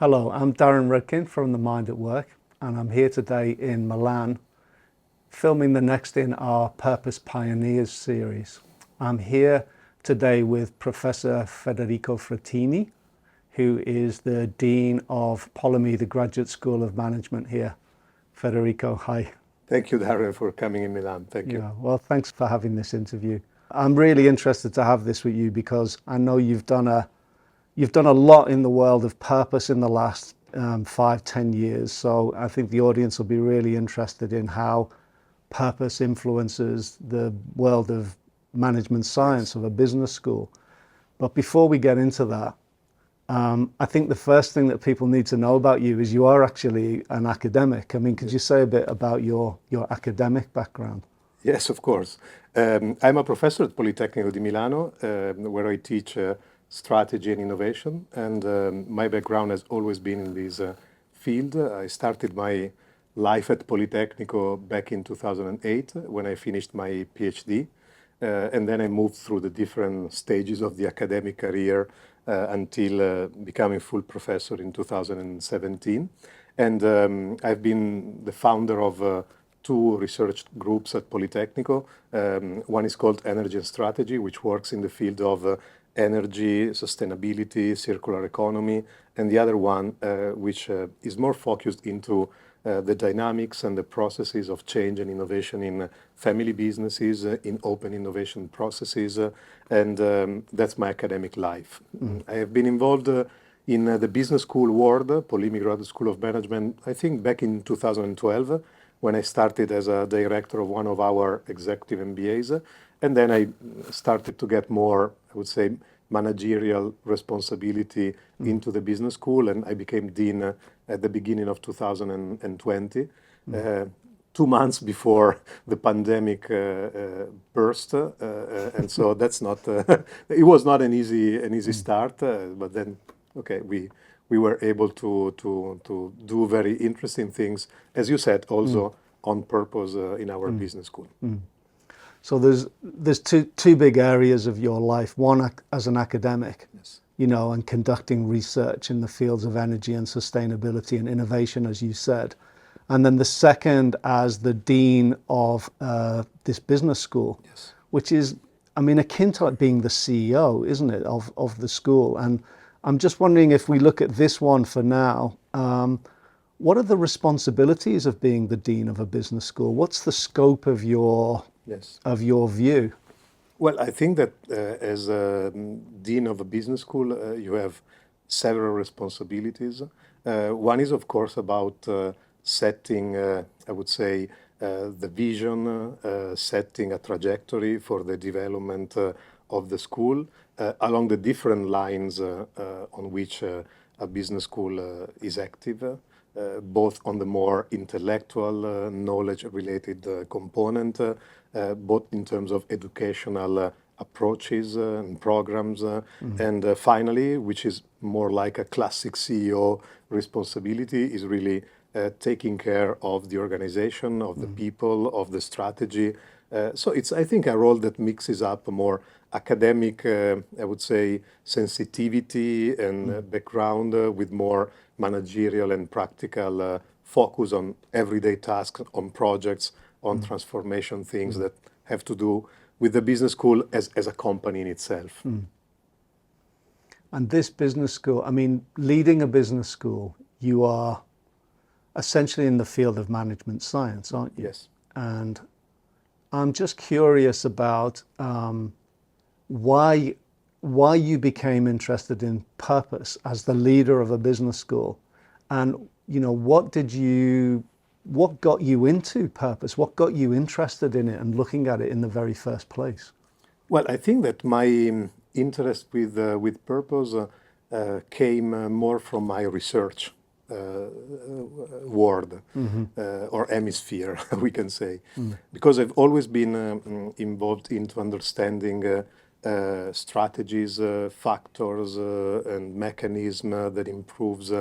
Hello, I'm Darren Redkin from The Mind at Work, and I'm here today in Milan, filming the next in our Purpose Pioneers series. I'm here today with Professor Federico Frattini, who is the Dean of Polimi, the Graduate School of Management here. Federico, hi. Thank you, Darren, for coming in Milan. Thank you. Yeah, well, thanks for having this interview. I'm really interested to have this with you because I know you've done a lot in the world of purpose in the last 5-10 years. So I think the audience will be really interested in how purpose influences the world of management science of a business school. But before we get into that, I think the first thing that people need to know about you is you are actually an academic. I mean, could you say a bit about your academic background? Yes, of course. I'm a professor at Politecnico di Milano, where I teach strategy and innovation. And my background has always been in this field. I started my life at Politecnico back in 2008 when I finished my PhD. And then I moved through the different stages of the academic career until becoming full professor in 2017. And I've been the founder of two research groups at Politecnico. One is called Energy and Strategy, which works in the field of energy, sustainability, circular economy, and the other one, which is more focused into the dynamics and the processes of change and innovation in family businesses, in open innovation processes, and that's my academic life. I have been involved in the business school world, Polimi Graduate School of Management, I think back in 2012, when I started as a director of one of our executive MBAs, and then I started to get more, I would say, managerial responsibility into the business school, and I became dean at the beginning of 2020, 2 months before the pandemic burst, and so that's not. It was not an easy start, but then we were able to do very interesting things, as you said, also on purpose in our business school. So there's two big areas of your life. One as an academic, Yes. And conducting research in the fields of energy and sustainability and innovation, as you said. And then the second as the dean of this business school, Yes. which is, akin to like being the CEO, isn't it, of the school? And I'm just wondering, if we look at this one for now, what are the responsibilities of being the dean of a business school? What's the scope of your view? Well, I think that as a dean of a business school, you have several responsibilities. One is, of course, about setting, I would say, the vision, setting a trajectory for the development of the school along the different lines on which a business school is active. Both on the more intellectual, knowledge-related component, both in terms of educational approaches and programs, and finally, which is more like a classic CEO responsibility, is really taking care of the organization, of the people, of the strategy. So it's, I think, a role that mixes up a more academic, I would say, sensitivity and background with more managerial and practical focus on everyday tasks, on projects, on transformation things that have to do with the business school as a company in itself. And this business school, leading a business school, you are essentially in the field of management science, aren't you? Yes. And I'm just curious about why you became interested in purpose as the leader of a business school, and what got you into purpose? What got you interested in it and looking at it in the very first place? Well, I think that my interest with purpose came more from my research world or hemisphere, we can say, because I've always been involved into understanding strategies, factors, and mechanisms that improves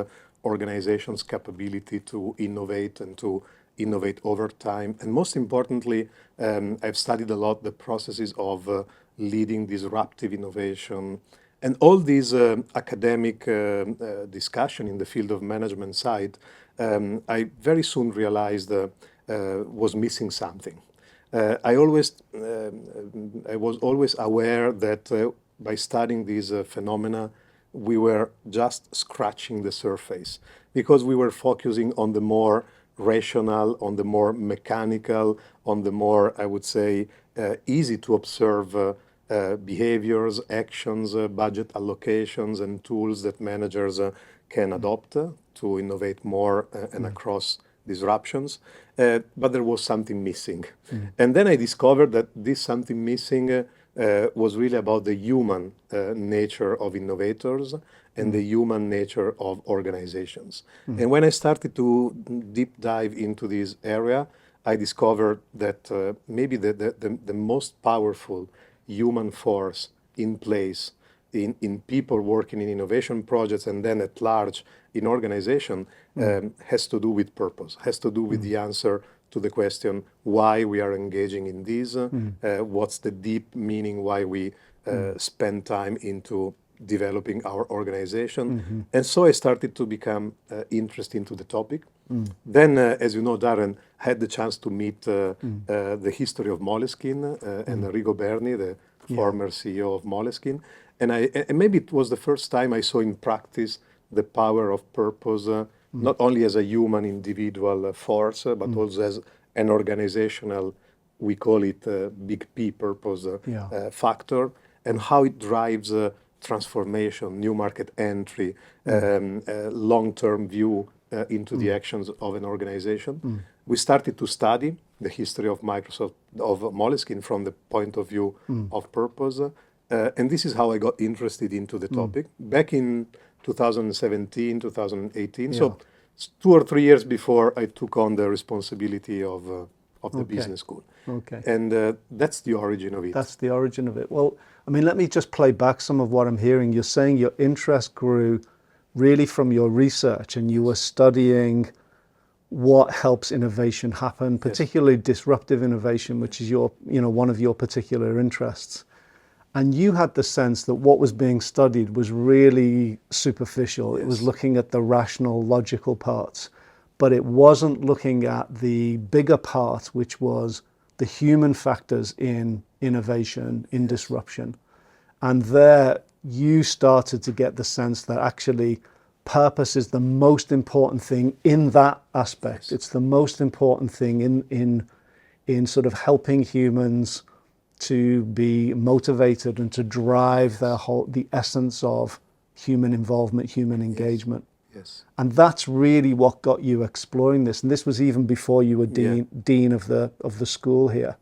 organizations' capability to innovate and to innovate over time. And most importantly, I've studied a lot the processes of leading disruptive innovation, And all these academic discussion in the field of management side, I very soon realized was missing something. I was always aware that by studying these phenomena, we were just scratching the surface because we were focusing on the more rational, on the more mechanical, on the more, I would say, easy to observe behaviors, actions, budget allocations, and tools that managers can adopt to innovate more and across disruptions. But there was something missing. And then I discovered that this something missing was really about the human nature of innovators and the human nature of organizations. And when I started to deep dive into this area, I discovered that maybe the most powerful human force in place in people working in innovation projects and then at large in organization has to do with purpose, has to do with the answer to the question why we are engaging in this, what's the deep meaning why we spend time into developing our organization. And so I started to become interested into the topic. Then, as you know, Darren, had the chance to meet the history of Moleskine and Enrico Berni, the former CEO of Moleskine. And maybe it was the first time I saw in practice the power of purpose, not only as a human individual force, but also as an organizational, we call it big P purpose factor, and how it drives transformation, new market entry, long-term view into the actions of an organization. We started to study the history of Moleskine from the point of view of purpose. And this is how I got interested into the topic back in 2017, 2018. So 2 or 3 years before I took on the responsibility of the business school. And that's the origin of it. That's the origin of it. Well, I mean, let me just play back some of what I'm hearing. You're saying your interest grew really from your research and you were studying what helps innovation happen, particularly disruptive innovation, which is one of your particular interests. And you had the sense that what was being studied was really superficial. It was looking at the rational, logical parts, but it wasn't looking at the bigger part, which was the human factors in innovation, in disruption. And there you started to get the sense that actually purpose is the most important thing in that aspect. It's the most important thing in sort of helping humans to be motivated and to drive the essence of human involvement, human engagement. And that's really what got you exploring this. And this was even before you were dean of the school here.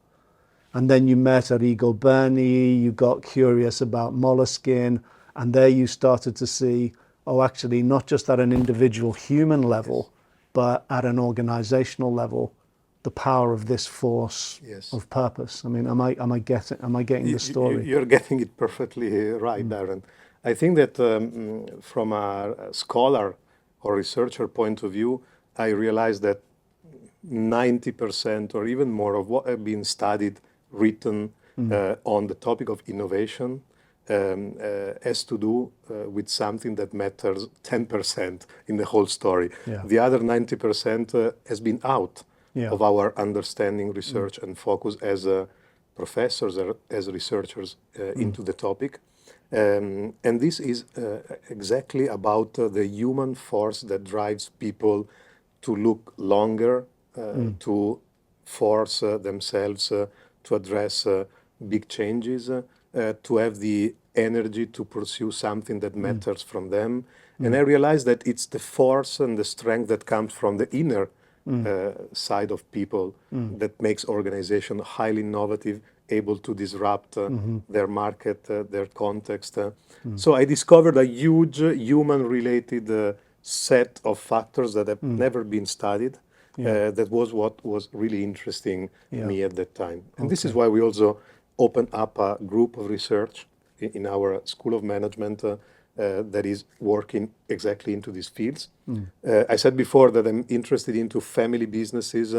And then you met Enrico Berni, you got curious about Moleskine, and there you started to see, oh, actually, not just at an individual human level, but at an organizational level, the power of this force of purpose. I mean, am I getting the story? You're getting it perfectly right, Darren. I think that from a scholar or researcher point of view, I realized that 90% or even more of what have been studied, written on the topic of innovation has to do with something that matters 10% in the whole story. The other 90% has been out of our understanding, research, and focus as professors or as researchers into the topic. And this is exactly about the human force that drives people to look longer, to force themselves to address big changes, to have the energy to pursue something that matters from them. And I realized that it's the force and the strength that comes from the inner side of people that makes organization highly innovative, able to disrupt their market, their context. So I discovered a huge human-related set of factors that have never been studied. That was what was really interesting me at that time. And this is why we also opened up a group of research in our School of Management that is working exactly into these fields. I said before that I'm interested into family businesses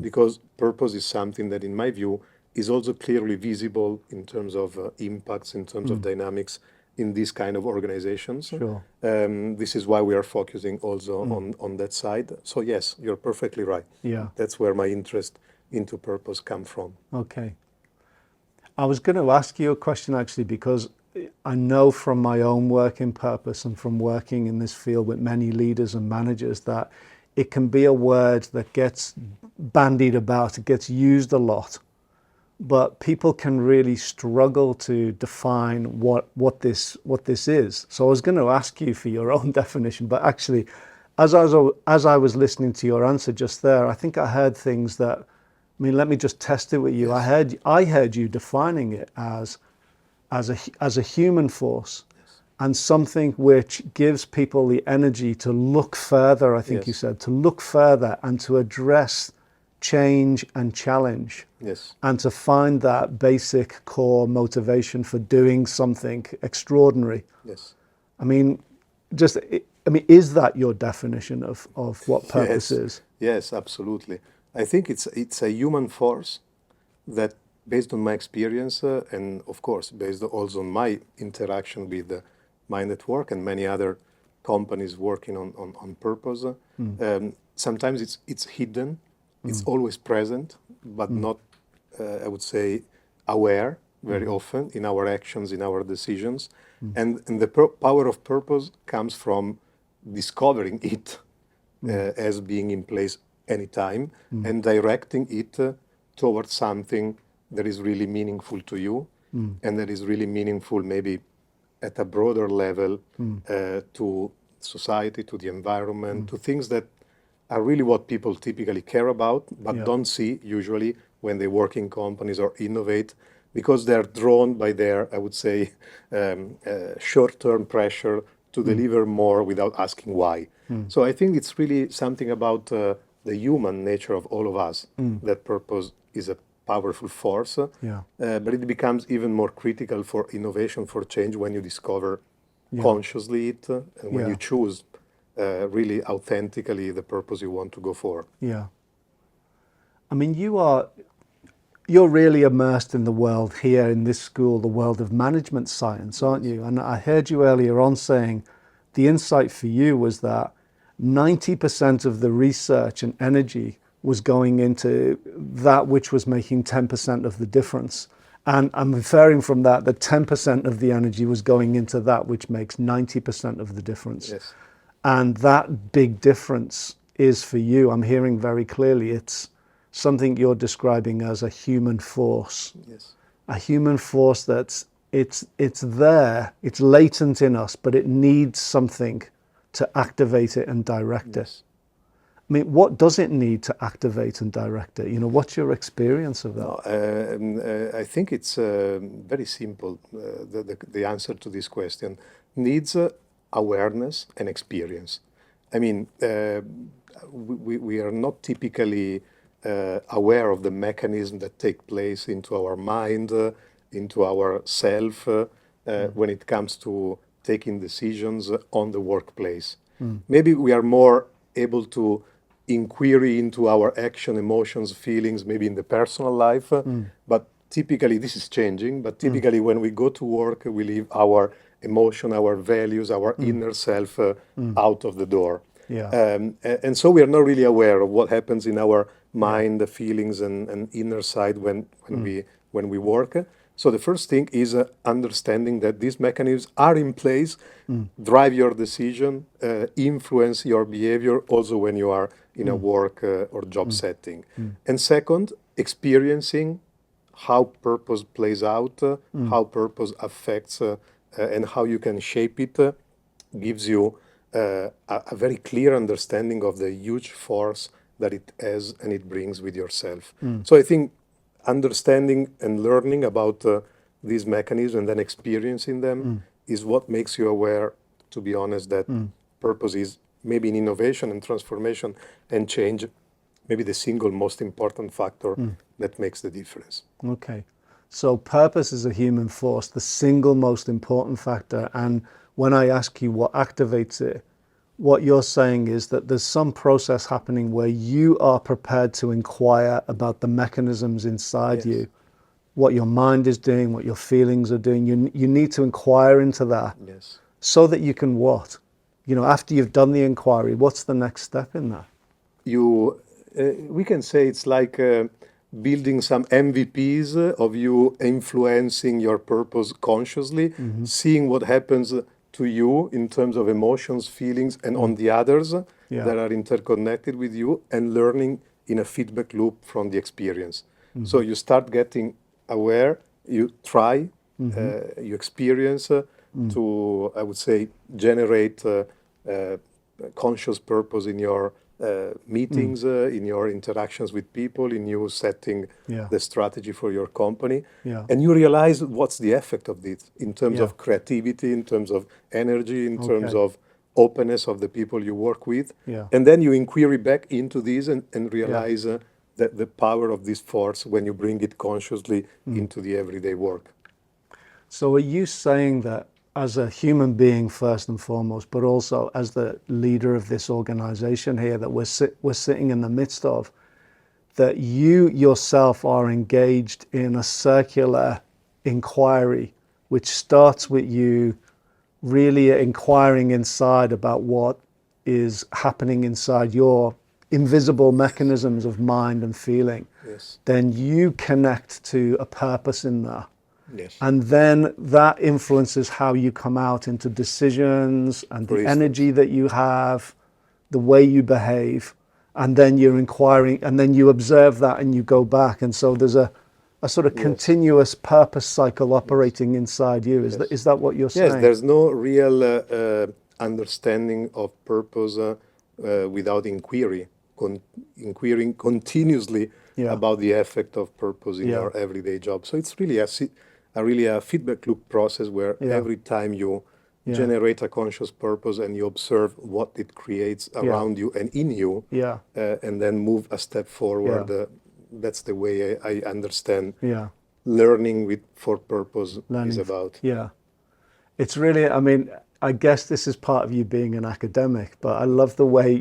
because purpose is something that, in my view, is also clearly visible in terms of impacts, in terms of dynamics in these kind of organizations. Sure. This is why we are focusing also on that side. So yes, you're perfectly right. Yeah. That's where my interest into purpose come from. Okay. I was going to ask you a question actually, because I know from my own work in purpose and from working in this field with many leaders and managers that it can be a word that gets bandied about, it gets used a lot, but people can really struggle to define what this is. So I was going to ask you for your own definition, but actually, as I was listening to your answer just there, I think I heard things that, I mean, let me just test it with you. Yes. I heard you defining it as a human force, and something which gives people the energy to look further, I think you said, to look further and to address change and challenge. Yes. And to find that basic core motivation for doing something extraordinary. Yes. I mean, is that your definition of what purpose is? Yes, absolutely. I think it's a human force that, based on my experience, and of course based also on my interaction with my network and many other companies working on purpose, sometimes it's hidden, it's always present, but not, I would say, aware very often in our actions, in our decisions. And the power of purpose comes from discovering it as being in place anytime and directing it towards something that is really meaningful to you and that is really meaningful maybe at a broader level to society, to the environment, to things that are really what people typically care about but don't see usually when they work in companies or innovate, because they're drawn by their, I would say, short-term pressure to deliver more without asking why. So I think it's really something about the human nature of all of us, that purpose is a powerful force, but it becomes even more critical for innovation, for change, when you discover consciously it and when you choose really authentically the purpose you want to go for. Yeah. I mean, you're really immersed in the world here in this school, the world of management science, aren't you? And I heard you earlier on saying the insight for you was that 90% of the research and energy was going into that which was making 10% of the difference. And I'm inferring from that 10% of the energy was going into that which makes 90% of the difference. Yes. And that big difference is for you, I'm hearing very clearly, it's something you're describing as a human force. Yes. A human force that's it's there, it's latent in us, but it needs something to activate it and direct it. I mean, what does it need to activate and direct it? You know, what's your experience of that? I think it's very simple, the answer to this question. Needs awareness and experience. I mean, we are not typically aware of the mechanism that take place into our mind, into our self, when it comes to taking decisions on the workplace. Maybe we are more able to inquiry into our action, emotions, feelings, maybe in the personal life, but typically, this is changing, but typically when we go to work, we leave our emotion, our values, our inner self out of the door. And so we are not really aware of what happens in our mind, the feelings and inner side when we work. So the first thing is understanding that these mechanisms are in place, drive your decision, influence your behavior also when you are in a work or job setting. And second, experiencing how purpose plays out, how purpose affects and how you can shape it, gives you a very clear understanding of the huge force that it has and it brings with yourself. So I think understanding and learning about these mechanisms and then experiencing them is what makes you aware, to be honest, that purpose is maybe in innovation and transformation and change, maybe the single most important factor that makes the difference. Okay. So purpose is a human force, the single most important factor. And when I ask you what activates it, what you're saying is that there's some process happening where you are prepared to inquire about the mechanisms inside you what your mind is doing, what your feelings are doing. You need to inquire into that. Yes. So that you can what? After you've done the inquiry, what's the next step in that? We can say it's like building some MVPs of you influencing your purpose consciously, seeing what happens to you in terms of emotions, feelings, and on the others that are interconnected with you, and learning in a feedback loop from the experience. So you start getting aware, you try, you experience to, I would say, generate conscious purpose in your meetings, in your interactions with people, in you setting the strategy for your company. And you realize what's the effect of this in terms of creativity, in terms of energy, in terms of openness of the people you work with. And then you inquiry back into this and realize that the power of this force when you bring it consciously into the everyday work. So are you saying that as a human being first and foremost, but also as the leader of this organization here that we're sitting in the midst of, that you yourself are engaged in a circular inquiry, which starts with you really inquiring inside about what is happening inside your invisible mechanisms of mind and feeling? Then you connect to a purpose in there. And then that influences how you come out into decisions and the energy that you have, the way you behave, and then you're inquiring, and then you observe that and you go back. And so there's a sort of continuous purpose cycle operating inside you. Is that what you're saying? Yes, there's no real understanding of purpose without inquiry, inquiring continuously about the effect of purpose in your everyday job. So it's really a feedback loop process where every time you generate a conscious purpose and you observe what it creates around you and in you, and then move a step forward. That's the way I understand learning for purpose is about. It's really, I mean, I guess this is part of you being an academic, but I love the way,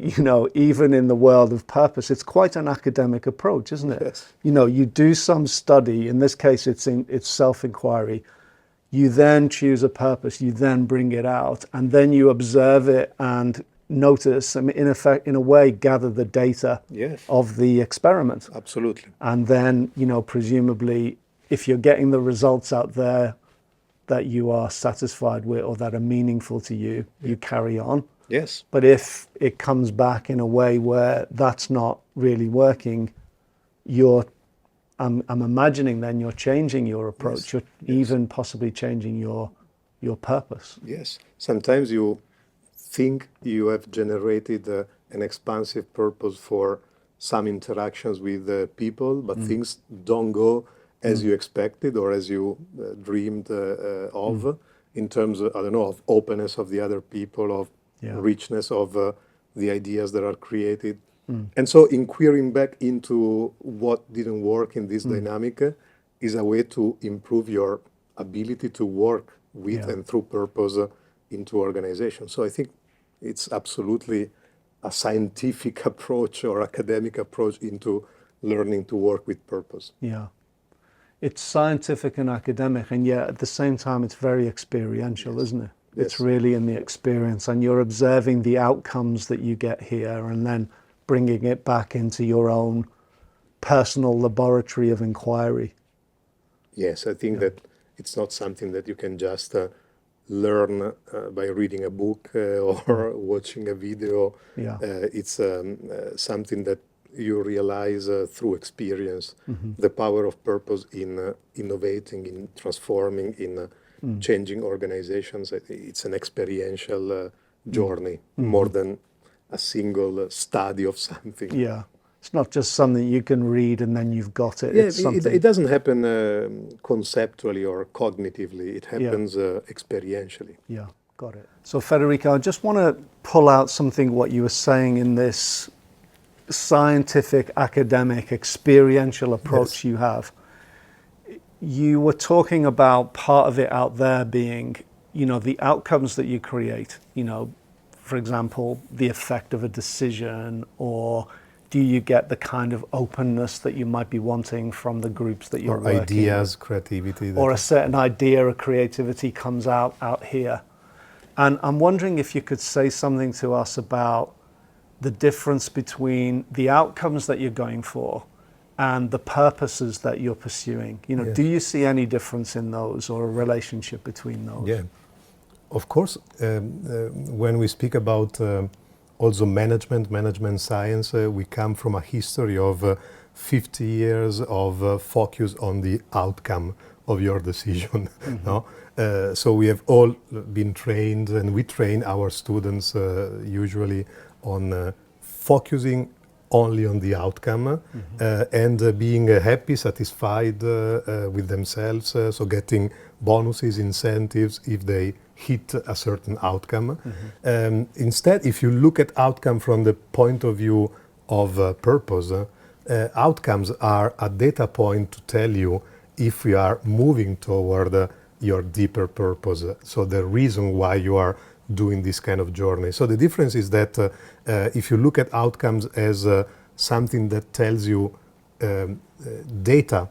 even in the world of purpose, it's quite an academic approach, isn't it? You do some study, in this case it's self-inquiry, you then choose a purpose, you then bring it out, and then you observe it and notice, I mean, in effect, in a way, gather the data of the experiment. Absolutely. And then, presumably, if you're getting the results out there that you are satisfied with or that are meaningful to you, you carry on. But if it comes back in a way where that's not really working, I'm imagining then you're changing your approach, you're even possibly changing your purpose. Sometimes you think you have generated an expansive purpose for some interactions with people, but things don't go as you expected or as you dreamed of, in terms of, of openness of the other people, of richness of the ideas that are created. And so inquiring back into what didn't work in this dynamic is a way to improve your ability to work with and through purpose into organizations. So I think it's absolutely a scientific approach or academic approach into learning to work with purpose. It's scientific and academic, and yet at the same time it's very experiential, isn't it? It's really in the experience, and you're observing the outcomes that you get here and then bringing it back into your own personal laboratory of inquiry. Yes, I think that it's not something that you can just learn by reading a book or watching a video. It's something that you realize through experience, the power of purpose in innovating, in transforming, in changing organizations. It's an experiential journey more than a single study of something. It's not just something you can read and then you've got it. It's something... it doesn't happen conceptually or cognitively. It happens experientially. Got it. So Federico, I just want to pull out something what you were saying in this scientific, academic, experiential approach you have. You were talking about part of it out there being, the outcomes that you create, for example, the effect of a decision or do you get the kind of openness that you might be wanting from the groups that you're or working ideas, with? creativity. Or a certain idea or creativity comes out here. And I'm wondering if you could say something to us about the difference between the outcomes that you're going for and the purposes that you're pursuing. You know, Yes. do you see any difference in those or a relationship between those? Yeah, of course. When we speak about also management science, we come from a history of 50 years of focus on the outcome of your decision. Mm-hmm. No? So we have all been trained, and we train our students usually on focusing only on the outcome, and being happy, satisfied with themselves, so getting bonuses, incentives if they hit a certain outcome. Instead, if you look at outcome from the point of view of purpose, outcomes are a data point to tell you if you are moving toward your deeper purpose, so the reason why you are doing this kind of journey. So the difference is that if you look at outcomes as something that tells you data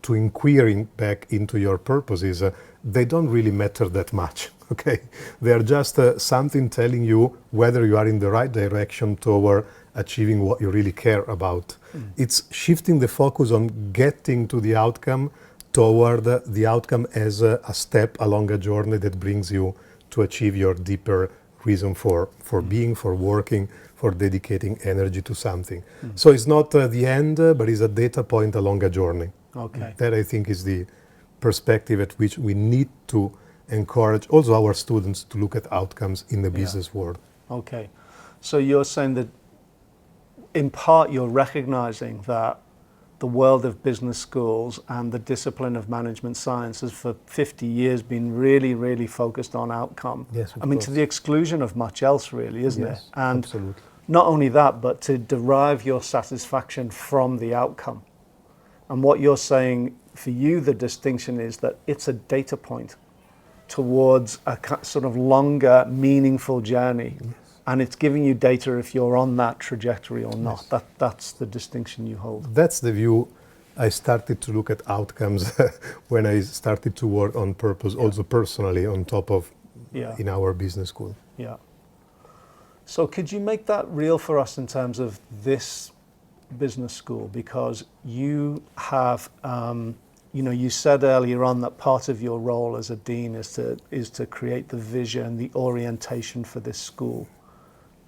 to inquiring back into your purposes, they don't really matter that much, okay? They are just something telling you whether you are in the right direction toward achieving what you really care about. It's shifting the focus on getting to the outcome toward the outcome as a step along a journey that brings you to achieve your deeper reason for being, for working, for dedicating energy to something. So it's not the end, but it's a data point along a journey. Okay. That, I think, is the perspective at which we need to encourage also our students to look at outcomes in the business world. Okay. So you're saying that in part you're recognizing that the world of business schools and the discipline of management science has for 50 years been really, really focused on outcome. Yes, of I mean, course. to the exclusion of much else, really, isn't Yes, it? And absolutely. not only that, but to derive your satisfaction from the outcome. And what you're saying, for you, the distinction is that it's a data point towards a sort of longer, meaningful journey. Yes. And it's giving you data if you're on that trajectory or not. Yes. That's the distinction you hold. That's the view. I started to look at outcomes when I started to work on purpose, also personally, on top of in our business school. Yeah. So could you make that real for us in terms of this business school? Because you have, you said earlier on that part of your role as a dean is to create the vision, the orientation for this school.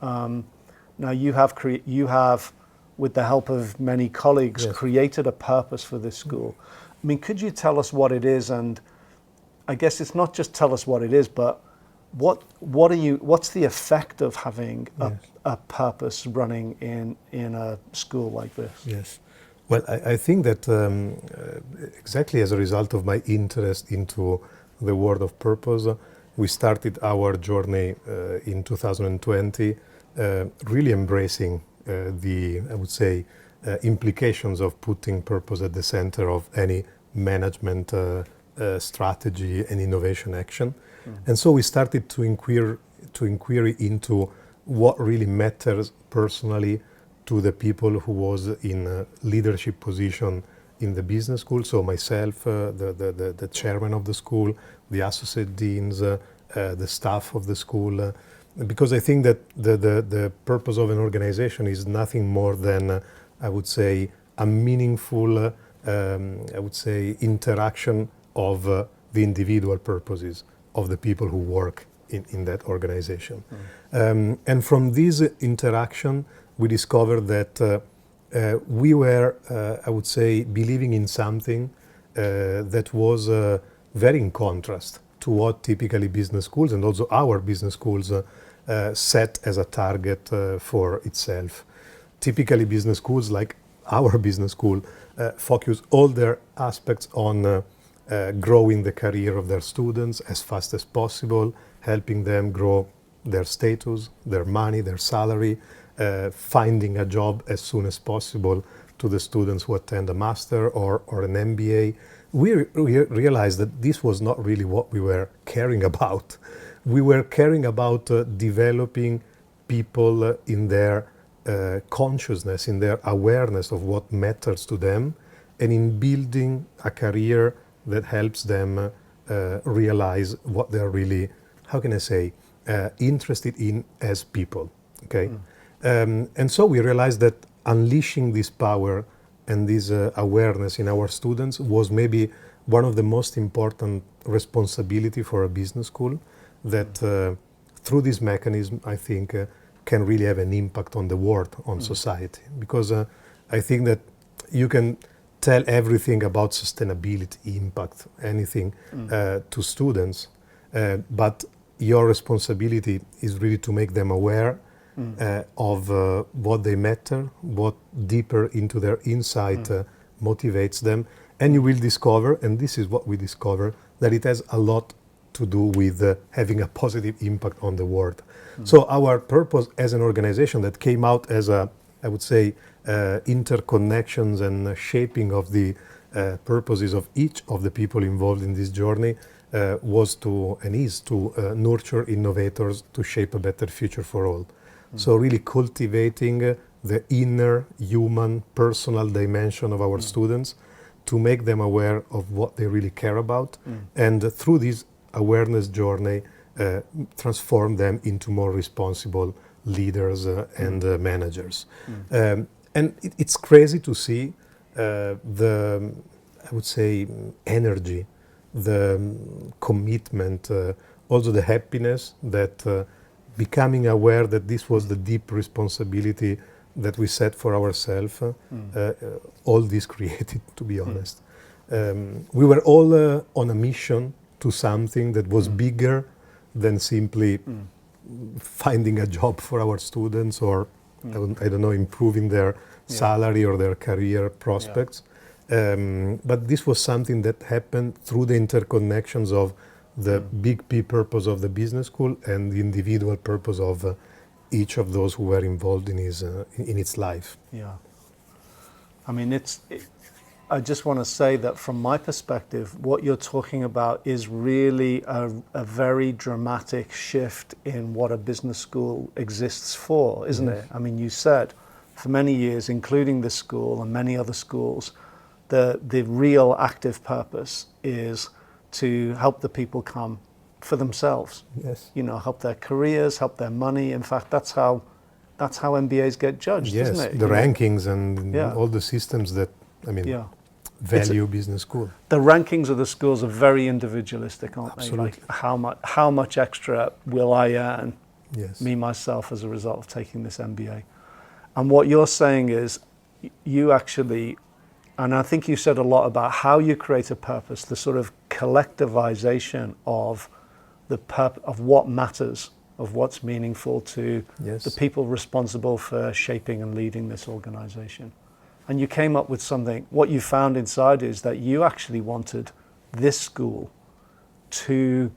Now you have, with the help of many colleagues, created a purpose for this school. I mean, could you tell us what it is? And I guess it's not just tell us what it is, but what's the effect of having a purpose running in a school like this? Yes. Well, I think that exactly as a result of my interest into the world of purpose, we started our journey in 2020, really embracing I would say, implications of putting purpose at the center of any management strategy and innovation action. And so we started to inquire into what really matters personally to the people who was in a leadership position in the business school. So myself, the chairman of the school, the associate deans, the staff of the school, because I think that the purpose of an organization is nothing more than, I would say, a meaningful, interaction of the individual purposes of the people who work in that organization. And from this interaction, we discovered that we were, I would say, believing in something that was very in contrast to what typically business schools and also our business schools set as a target for itself. Typically business schools, like our business school, focus all their aspects on growing the career of their students as fast as possible, helping them grow their status, their money, their salary, finding a job as soon as possible to the students who attend a master or an MBA. We realized that this was not really what we were caring about. We were caring about developing people in their consciousness, in their awareness of what matters to them, and in building a career that helps them realize what they're really, how can I say, interested in as people. Okay, and so we realized that unleashing this power and this awareness in our students was maybe one of the most important responsibility for a business school that through this mechanism, I think, can really have an impact on the world, on society. Because I think that you can tell everything about sustainability, impact, anything to students, but your responsibility is really to make them aware of what they matter, what deeper into their insight motivates them. And you will discover, and this is what we discover, that it has a lot to do with having a positive impact on the world. So our purpose as an organization that came out as a, I would say, interconnections and shaping of the purposes of each of the people involved in this journey was to, and is to, nurture innovators to shape a better future for all. So really cultivating the inner human personal dimension of our students to make them aware of what they really care about, and through this awareness journey transform them into more responsible leaders and managers. And it's crazy to see the, I would say, energy, the commitment, also the happiness that becoming aware that this was the deep responsibility that we set for ourselves, all this created, to be honest. We were all on a mission to something that was bigger than simply finding a job for our students or, I don't know, improving their salary or their career prospects. But this was something that happened through the interconnections of the big P purpose of the business school and the individual purpose of each of those who were involved in its life. Yeah. I mean, I just want to say that from my perspective, what you're talking about is really a very dramatic shift in what a business school exists for, isn't it? I mean, you said for many years, including this school and many other schools, the real active purpose is to help the people come for themselves. Yes. You know, help their careers, help their money. In fact, that's how MBAs get judged, yes, isn't it? The rankings and all the systems that, I mean, value business school. The rankings of the schools are very individualistic, aren't Absolutely. they? Like how much extra will I earn, me, myself, as a result of taking this MBA? And what you're saying is you actually, and I think you said a lot about how you create a purpose, the sort of collectivization of of what matters, of what's meaningful to the people responsible for shaping and leading this organization. And you came up with something, what you found inside is that you actually wanted this school to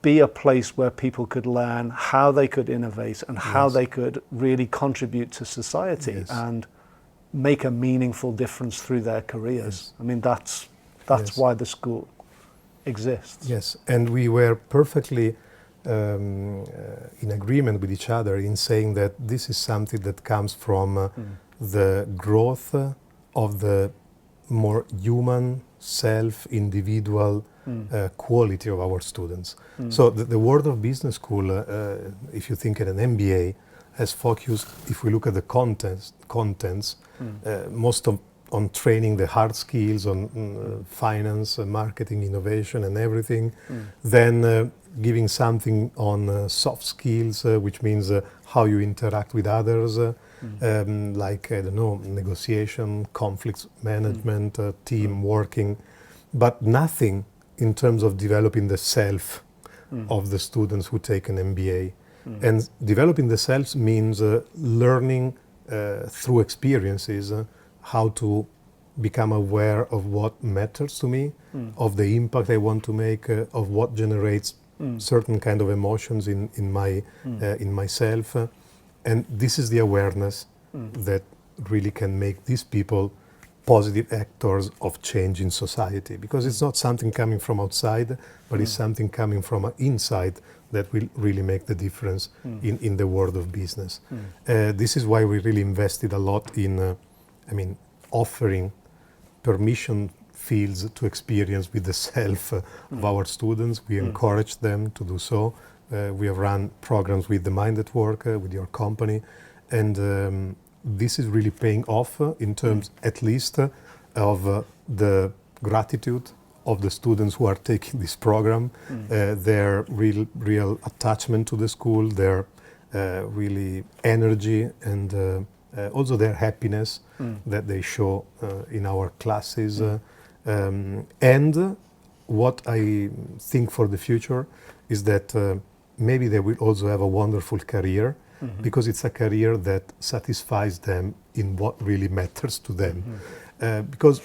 be a place where people could learn how they could innovate and how they could really contribute to society and make a meaningful difference through their careers. I mean, that's why the school exists. Yes, and we were perfectly in agreement with each other in saying that this is something that comes from the growth of the more human, self-individual quality of our students. So the world of business school, if you think at an MBA, has focused, if we look at the contents, most on training the hard skills, on finance, marketing, innovation and everything, then giving something on soft skills, which means how you interact with others, like, I don't know, negotiation, conflict management, team working, but nothing in terms of developing the self of the students who take an MBA. And developing the self means learning through experiences how to become aware of what matters to me, of the impact I want to make, of what generates certain kind of emotions in myself. And this is the awareness that really can make these people positive actors of change in society, because it's not something coming from outside, but it's something coming from inside that will really make the difference in the world of business. This is why we really invested a lot in, offering permission fields to experience with the self of our students. We encourage them to do so. We have run programs with the Mind at Work, with your company, and this is really paying off in terms at least of the gratitude of the students who are taking this program, their real attachment to the school, their really energy, and also their happiness that they show in our classes. And what I think for the future is that maybe they will also have a wonderful career, because it's a career that satisfies them in what really matters to them. Because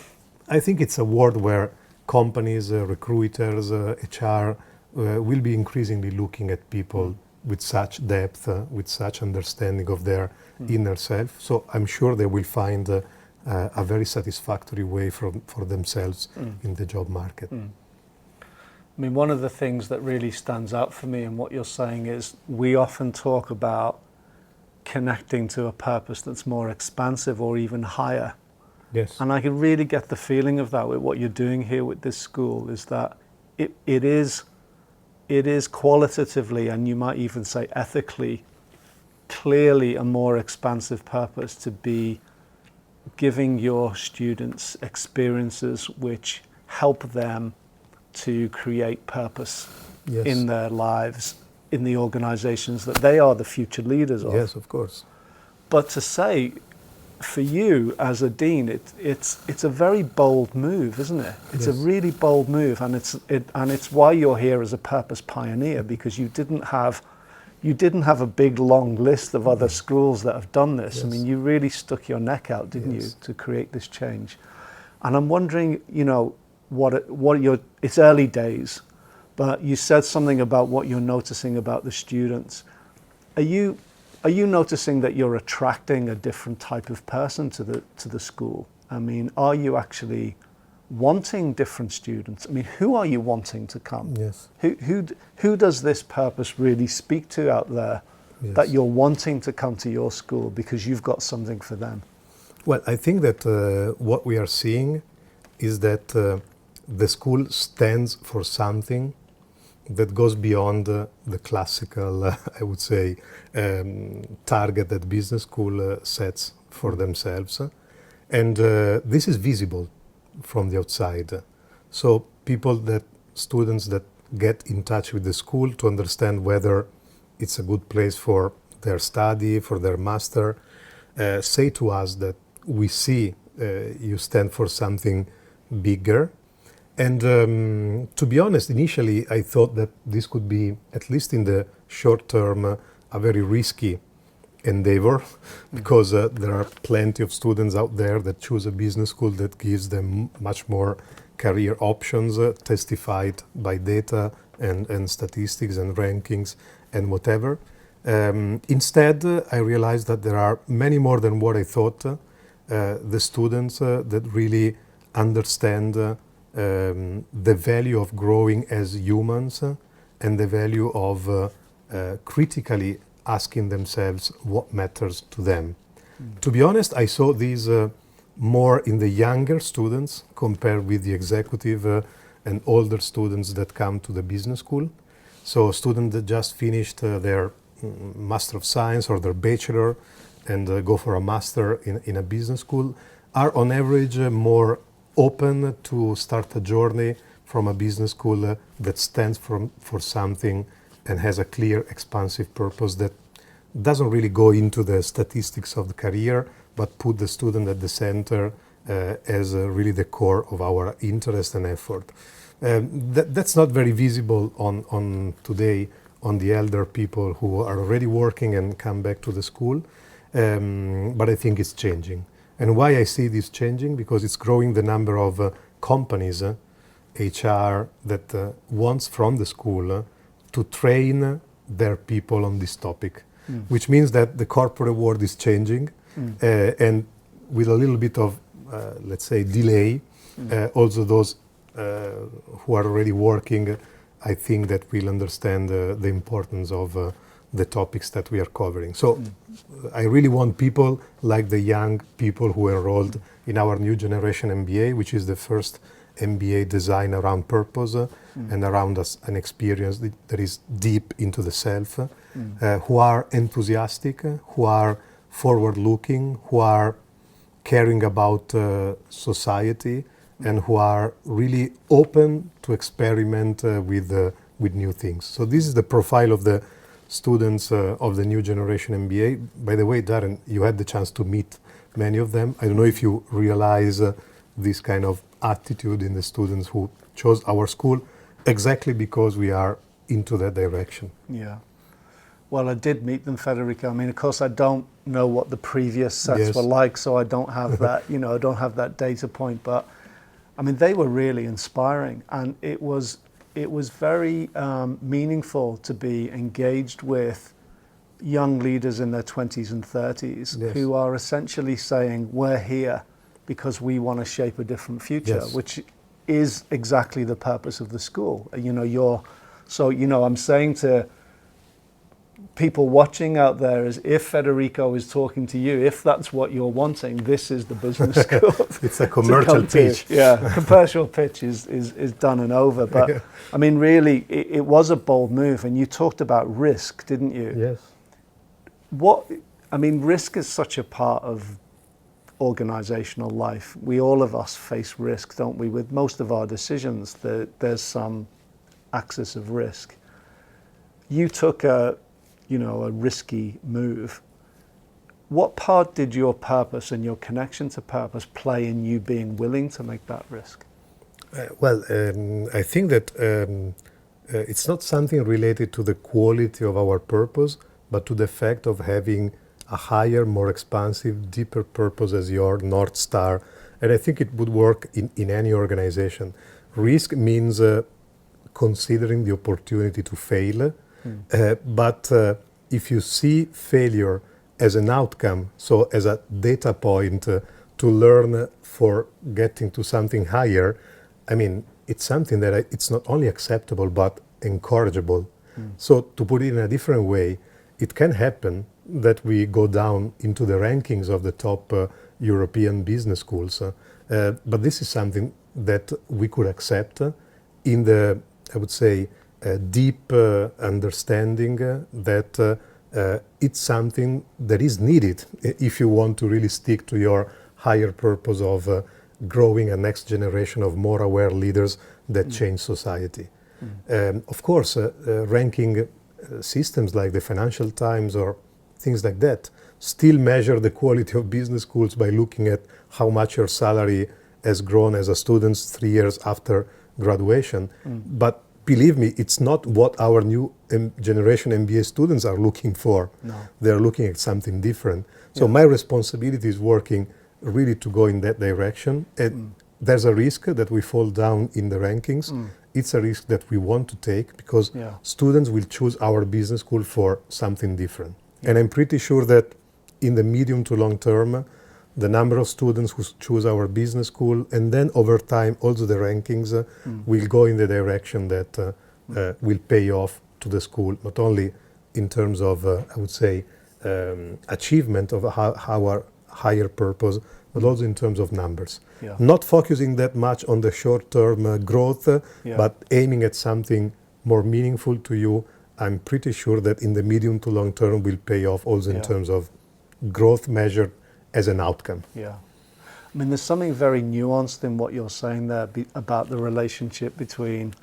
I think it's a world where companies, recruiters, HR will be increasingly looking at people with such depth, with such understanding of their inner self. So I'm sure they will find a very satisfactory way for themselves in the job market. I mean, one of the things that really stands out for me in what you're saying is we often talk about connecting to a purpose that's more expansive or even higher. Yes. And I can really get the feeling of that with what you're doing here with this school, is that it is qualitatively, and you might even say ethically, clearly a more expansive purpose to be giving your students experiences which help them to create purpose in their lives, in the organizations that they are the future leaders of. Yes, of course. But to say, for you as a dean, it's a very bold move, isn't it? It's a really bold move, and it's why you're here as a purpose pioneer, because you didn't have a big long list of other schools that have done this. Yes. I mean, you really stuck your neck out, didn't you, to create this change? And I'm wondering, it's early days, but you said something about what you're noticing about the students. Are you noticing that you're attracting a different type of person to the school? I mean, are you actually wanting different students? I mean, who are you wanting to come? Yes. Who does this purpose really speak to out there, that you're wanting to come to your school because you've got something for them? Well, I think that what we are seeing is that the school stands for something that goes beyond the classical, I would say, target that business school sets for themselves. And this is visible from the outside. So students that get in touch with the school to understand whether it's a good place for their study, for their master, say to us that we see you stand for something bigger. And to be honest, initially I thought that this could be, at least in the short term, a very risky endeavor, because there are plenty of students out there that choose a business school that gives them much more career options, testified by data and statistics and rankings and whatever. Instead, I realized that there are many more than what I thought, the students that really understand the value of growing as humans and the value of critically asking themselves what matters to them. To be honest, I saw these more in the younger students compared with the executive and older students that come to the business school. So students that just finished their Master of Science or their Bachelor and go for a Master in a business school are on average more open to start a journey from a business school that stands for something and has a clear, expansive purpose that doesn't really go into the statistics of the career, but put the student at the center as really the core of our interest and effort. That's not very visible on today on the elder people who are already working and come back to the school, but I think it's changing. And why I see this changing? Because it's growing the number of companies, HR, that wants from the school to train their people on this topic, which means that the corporate world is changing, and with a little bit of let's say, delay. Also those who are already working, I think that will understand the importance of the topics that we are covering. So I really want people like the young people who enrolled in our new generation MBA, which is the first MBA designed around purpose and around an experience that is deep into the self, who are enthusiastic, who are forward-looking, who are caring about society, and who are really open to experiment with new things. So this is the profile of the students of the new generation MBA. By the way, Darren, you had the chance to meet many of them. I don't know if you realize this kind of attitude in the students who chose our school exactly because we are into that direction. Yeah. Well, I did meet them, Federico. I mean, of course, I don't know what the previous sets were like, so I don't have that, I don't have that data point. But I mean, they were really inspiring, and it was very meaningful to be engaged with young leaders in their 20s and 30s who are essentially saying, we're here because we want to shape a different future, which is exactly the purpose of the school. I'm saying to people watching out there is, if Federico is talking to you, if that's what you're wanting, this is the business school. It's a commercial pitch. Yeah, commercial pitch is done and over. But I mean, really, it was a bold move. And you talked about risk, didn't you? Yes. Risk is such a part of organizational life. All of us face risk, don't we? With most of our decisions, there's some axis of risk. You took a risky move. What part did your purpose and your connection to purpose play in you being willing to make that risk? I think that it's not something related to the quality of our purpose, but to the fact of having a higher, more expansive, deeper purpose as your North Star. And I think it would work in any organization. Risk means considering the opportunity to fail. But if you see failure as an outcome, so as a data point to learn for getting to something higher, I mean, it's something that it's not only acceptable, but encourageable. So to put it in a different way, it can happen that we go down into the rankings of the top European business schools. But this is something that we could accept in the, I would say, deep understanding that it's something that is needed if you want to really stick to your higher purpose of growing a next generation of more aware leaders that change society. Of course, ranking systems like the Financial Times or things like that still measure the quality of business schools by looking at how much your salary has grown as a student 3 years after graduation. But believe me, it's not what our new generation MBA students are looking for. No. They're looking at something different. So my responsibility is working really to go in that direction. And there's a risk that we fall down in the rankings. It's a risk that we want to take because students will choose our business school for something different. And I'm pretty sure that in the medium to long term, the number of students who choose our business school, and then over time, also the rankings will go in the direction that will pay off to the school, not only in terms of, I would say, achievement of our higher purpose, but also in terms of numbers. Not focusing that much on the short-term growth, but aiming at something more meaningful to you. I'm pretty sure that in the medium to long term will pay off also in terms of growth measured as an outcome. Yeah. I mean, there's something very nuanced in what you're saying there about the relationship between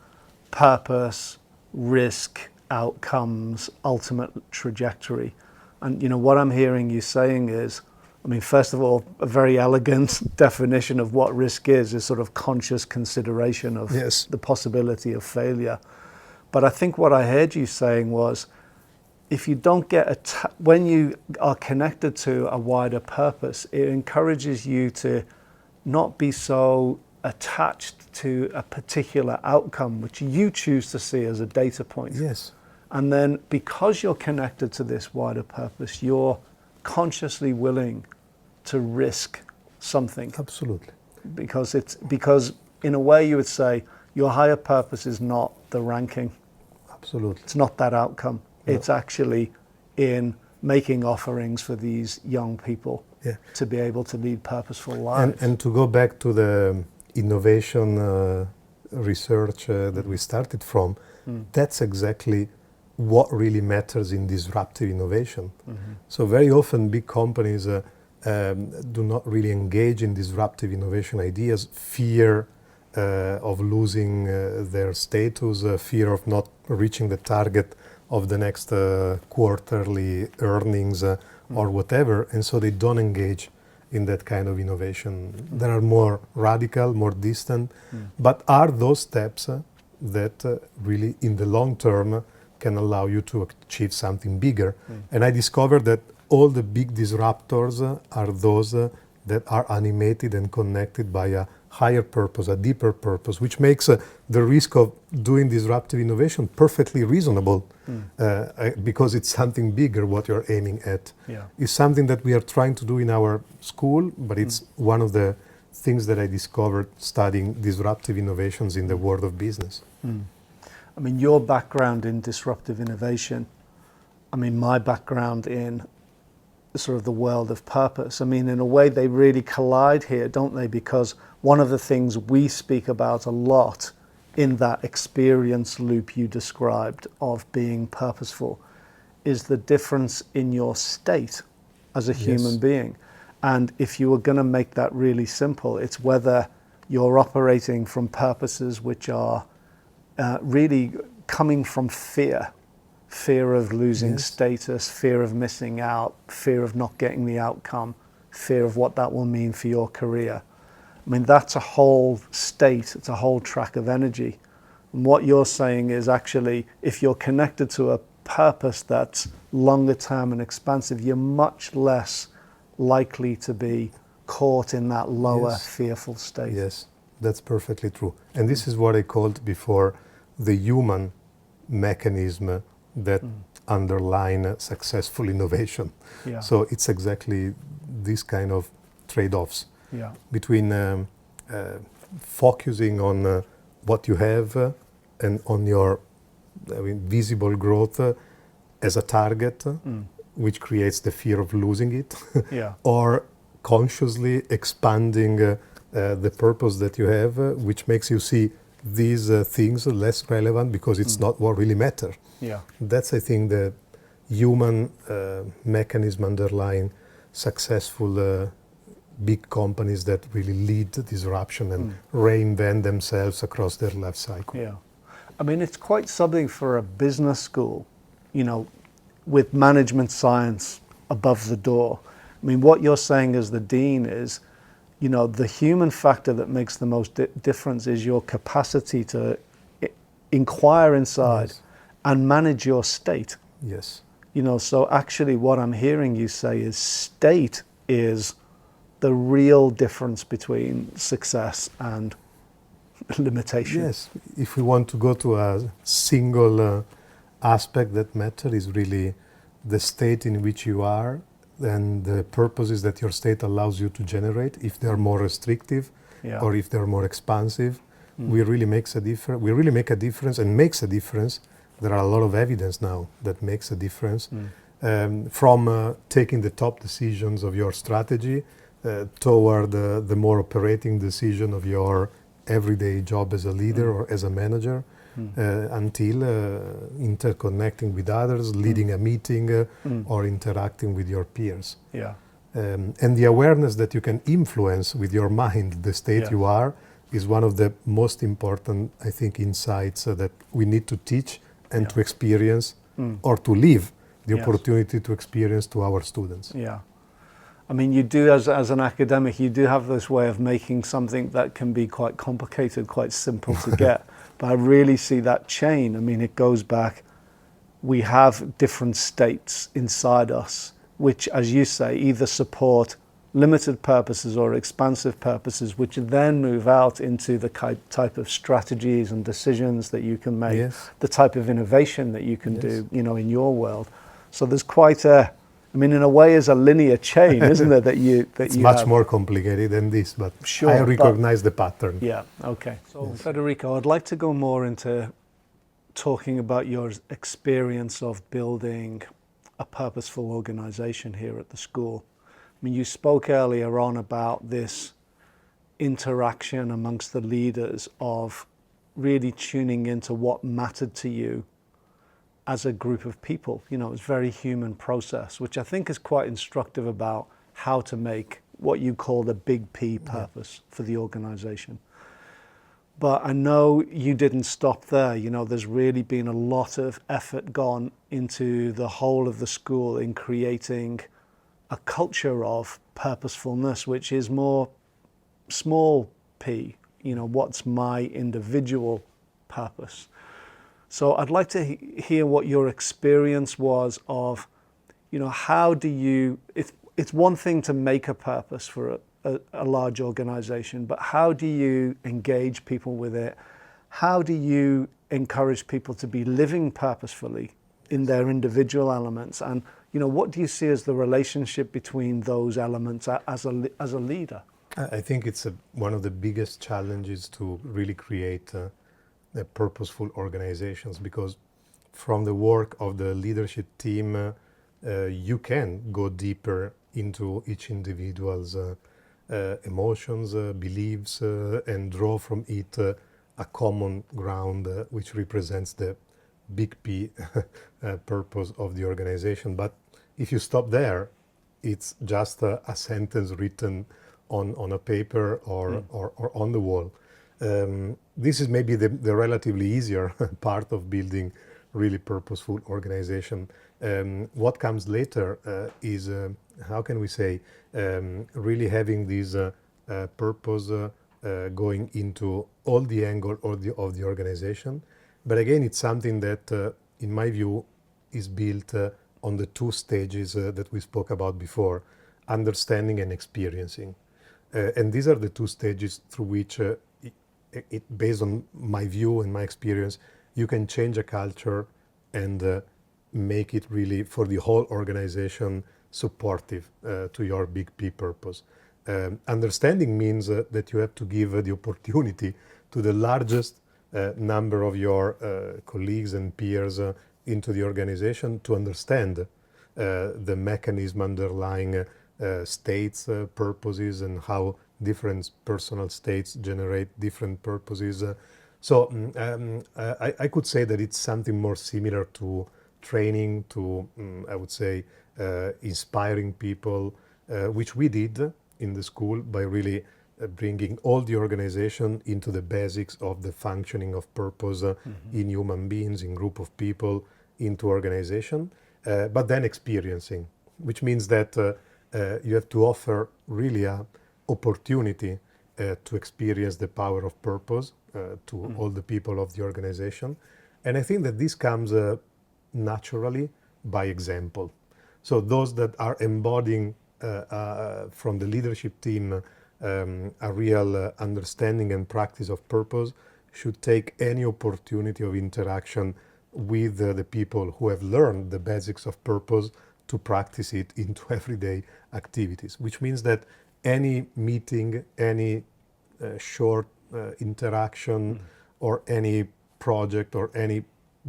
purpose, risk, outcomes, ultimate trajectory. And, what I'm hearing you saying is, I mean, first of all, a very elegant definition of what risk is sort of conscious consideration of the possibility of failure. But I think what I heard you saying was, if you don't get when you are connected to a wider purpose, it encourages you to not be so attached to a particular outcome, which you choose to see as a data point. Yes. And then because you're connected to this wider purpose, you're consciously willing to risk something. Absolutely. Because in a way you would say your higher purpose is not the ranking. Absolutely. It's not that outcome. No. It's actually in making offerings for these young people to be able to lead purposeful lives. And to go back to the innovation research that we started from, that's exactly what really matters in disruptive innovation. So very often big companies do not really engage in disruptive innovation ideas, fear of losing their status, fear of not reaching the target of the next quarterly earnings or whatever, and so they don't engage in that kind of innovation. They are more radical, more distant, but are those steps that really in the long term can allow you to achieve something bigger. And I discovered that all the big disruptors are those that are animated and connected by a higher purpose, a deeper purpose, which makes the risk of doing disruptive innovation perfectly reasonable because it's something bigger what you're aiming at. It's something that we are trying to do in our school, but it's one of the things that I discovered studying disruptive innovations in the world of business. I mean, your background in disruptive innovation, I mean, my background in sort of the world of purpose. I mean, in a way, they really collide here, don't they? Because one of the things we speak about a lot in that experience loop you described of being purposeful is the difference in your state as a human being. And if you were going to make that really simple, it's whether you're operating from purposes which are really coming from fear of losing status, fear of missing out, fear of not getting the outcome, fear of what that will mean for your career. I mean, that's a whole state, it's a whole track of energy. And what you're saying is actually, if you're connected to a purpose that's longer term and expansive, you're much less likely to be caught in that lower fearful state. Yes, that's perfectly true. And this is what I called before the human mechanism that underline successful innovation. So it's exactly this kind of trade-offs between focusing on what you have and on your visible growth as a target, which creates the fear of losing it, or consciously expanding the purpose that you have, which makes you see these things less relevant because it's not what really matter. That's, I think, the human mechanism underlying successful big companies that really lead disruption and reinvent themselves across their life cycle. I mean, it's quite something for a business school, you know, with management science above the door. I mean, what you're saying as the dean is, you know, the human factor that makes the most difference is your capacity to inquire inside and manage your state. You know, so actually what I'm hearing you say is state is the real difference between success and limitation. If we want to go to a single aspect that matters is really the state in which you are and the purposes that your state allows you to generate. If they're more restrictive or if they're more expansive, we really make a difference and makes a difference. There are a lot of evidence now that makes a difference from taking the top decisions of your strategy toward the more operating decision of your everyday job as a leader or as a manager, until interconnecting with others, leading a meeting or interacting with your peers. And the awareness that you can influence with your mind the state you are is one of the most important, I think, insights that we need to teach and to experience or to live the opportunity to experience to our students. I mean, you do, as an academic, you do have this way of making something that can be quite complicated, quite simple to get. But I really see that chain. I mean, it goes back, we have different states inside us, which, as you say, either support limited purposes or expansive purposes, which then move out into the type of strategies and decisions that you can make, the type of innovation that you can do, you know, in your world. So there's quite a I mean, in a way, is a linear chain, isn't it? It's much more complicated than this, but sure, I recognize the pattern. Yeah. Okay. So, yes. Federico, I'd like to go more into talking about your experience of building a purposeful organization here at the school. I mean, you spoke earlier on about this interaction amongst the leaders of really tuning into what mattered to you as a group of people. You know, it's a very human process, which I think is quite instructive about how to make what you call the big P purpose for the organization. But I know you didn't stop there. You know, there's really been a lot of effort gone into the whole of the school in creating a culture of purposefulness, which is more small p, you know, what's my individual purpose. So I'd like to hear what your experience was of, you know, how do you, it's one thing to make a purpose for a large organization, but how do you engage people with it? How do you encourage people to be living purposefully in their individual elements? And, you know, what do you see as the relationship between those elements as a leader? I think it's one of the biggest challenges to really create purposeful organizations, because from the work of the leadership team, you can go deeper into each individual's emotions, beliefs, and draw from it a common ground which represents the big P purpose of the organization. But if you stop there, it's just a sentence written on a paper or on the wall. This is maybe the relatively easier part of building really purposeful organization. What comes later is, how can we say, really having this purpose going into all the angle of the organization. But again, it's something that, in my view, is built on the two stages that we spoke about before, understanding and experiencing. And these are the two stages through which, based on my view and my experience, you can change a culture and make it really, for the whole organization, supportive to your big P purpose. Understanding means that you have to give the opportunity to the largest number of your colleagues and peers into the organization to understand the mechanism underlying states' purposes and how different personal states generate different purposes. So I could say that it's something more similar to training, to, I would say, inspiring people, which we did in the school by really bringing all the organization into the basics of the functioning of purpose in human beings, in group of people, into organization, but then experiencing, which means that you have to offer really a opportunity to experience the power of purpose to all the people of the organization. And I think that this comes naturally by example. So those that are embodying from the leadership team a real understanding and practice of purpose should take any opportunity of interaction with the people who have learned the basics of purpose to practice it into everyday activities, which means that any meeting, any short interaction, or any project or any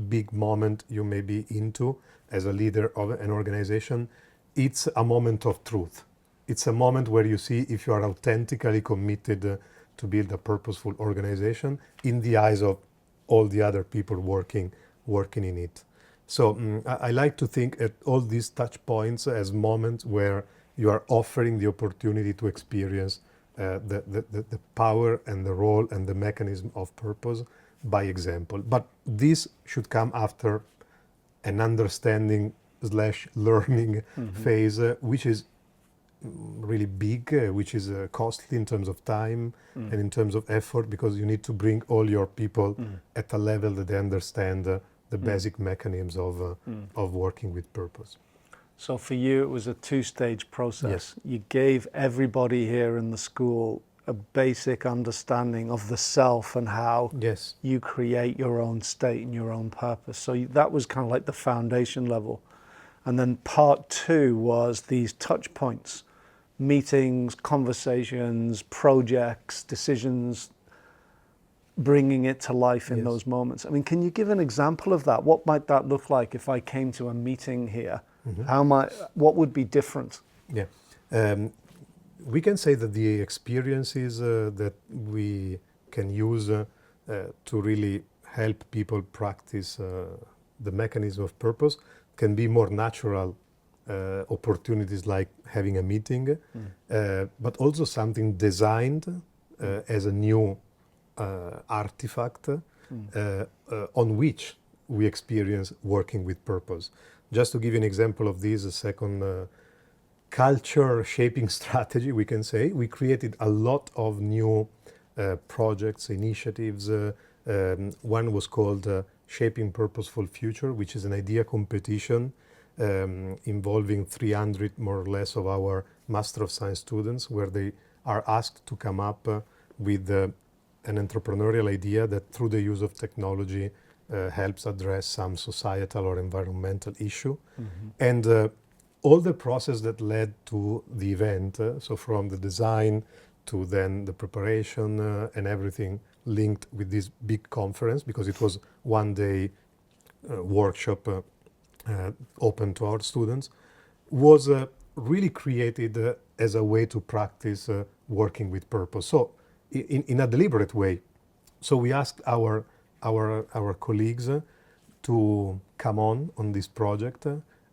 big moment you may be into as a leader of an organization, it's a moment of truth. It's a moment where you see if you are authentically committed to build a purposeful organization in the eyes of all the other people working in it. So I like to think at all these touch points as moments where you are offering the opportunity to experience the power and the role and the mechanism of purpose by example. But this should come after an understanding / learning phase, which is really big, which is costly in terms of time and in terms of effort, because you need to bring all your people at a level that they understand the basic mechanisms of working with purpose. So for you, it was a two-stage process. Yes. You gave everybody here in the school a basic understanding of the self and how you create your own state and your own purpose. So that was kind of like the foundation level. And then part 2 was these touch points, meetings, conversations, projects, decisions, bringing it to life in those moments. I mean, can you give an example of that? What might that look like if I came to a meeting here? What would be different? Yeah. We can say that the experiences that we can use to really help people practice the mechanism of purpose can be more natural opportunities like having a meeting, but also something designed as a new artifact on which we experience working with purpose. Just to give you an example of this, a second culture shaping strategy, we can say, we created a lot of new projects, initiatives. One was called Shaping Purposeful Future, which is an idea competition involving 300 more or less of our Master of Science students, where they are asked to come up with an entrepreneurial idea that through the use of technology helps address some societal or environmental issue. And all the process that led to the event, so from the design to then the preparation and everything linked with this big conference, because it was one day workshop open to our students, was really created as a way to practice working with purpose. So in a deliberate way. So we asked our colleagues to come on this project,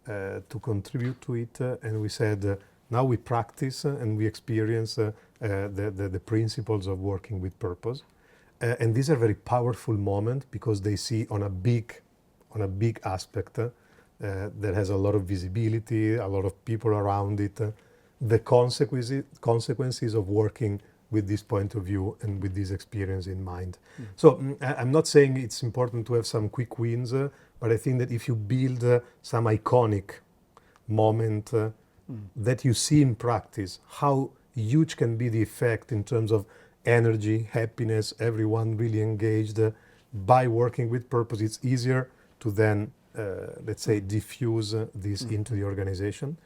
to contribute to it, and we said, now we practice and we experience the principles of working with purpose. And these are very powerful moments because they see on a big aspect that has a lot of visibility, a lot of people around it, the consequences of working with this point of view and with this experience in mind. So I'm not saying it's important to have some quick wins, but I think that if you build some iconic moment that you see in practice, how huge can be the effect in terms of energy, happiness, everyone really engaged by working with purpose, it's easier to then, let's say, diffuse this into the organization.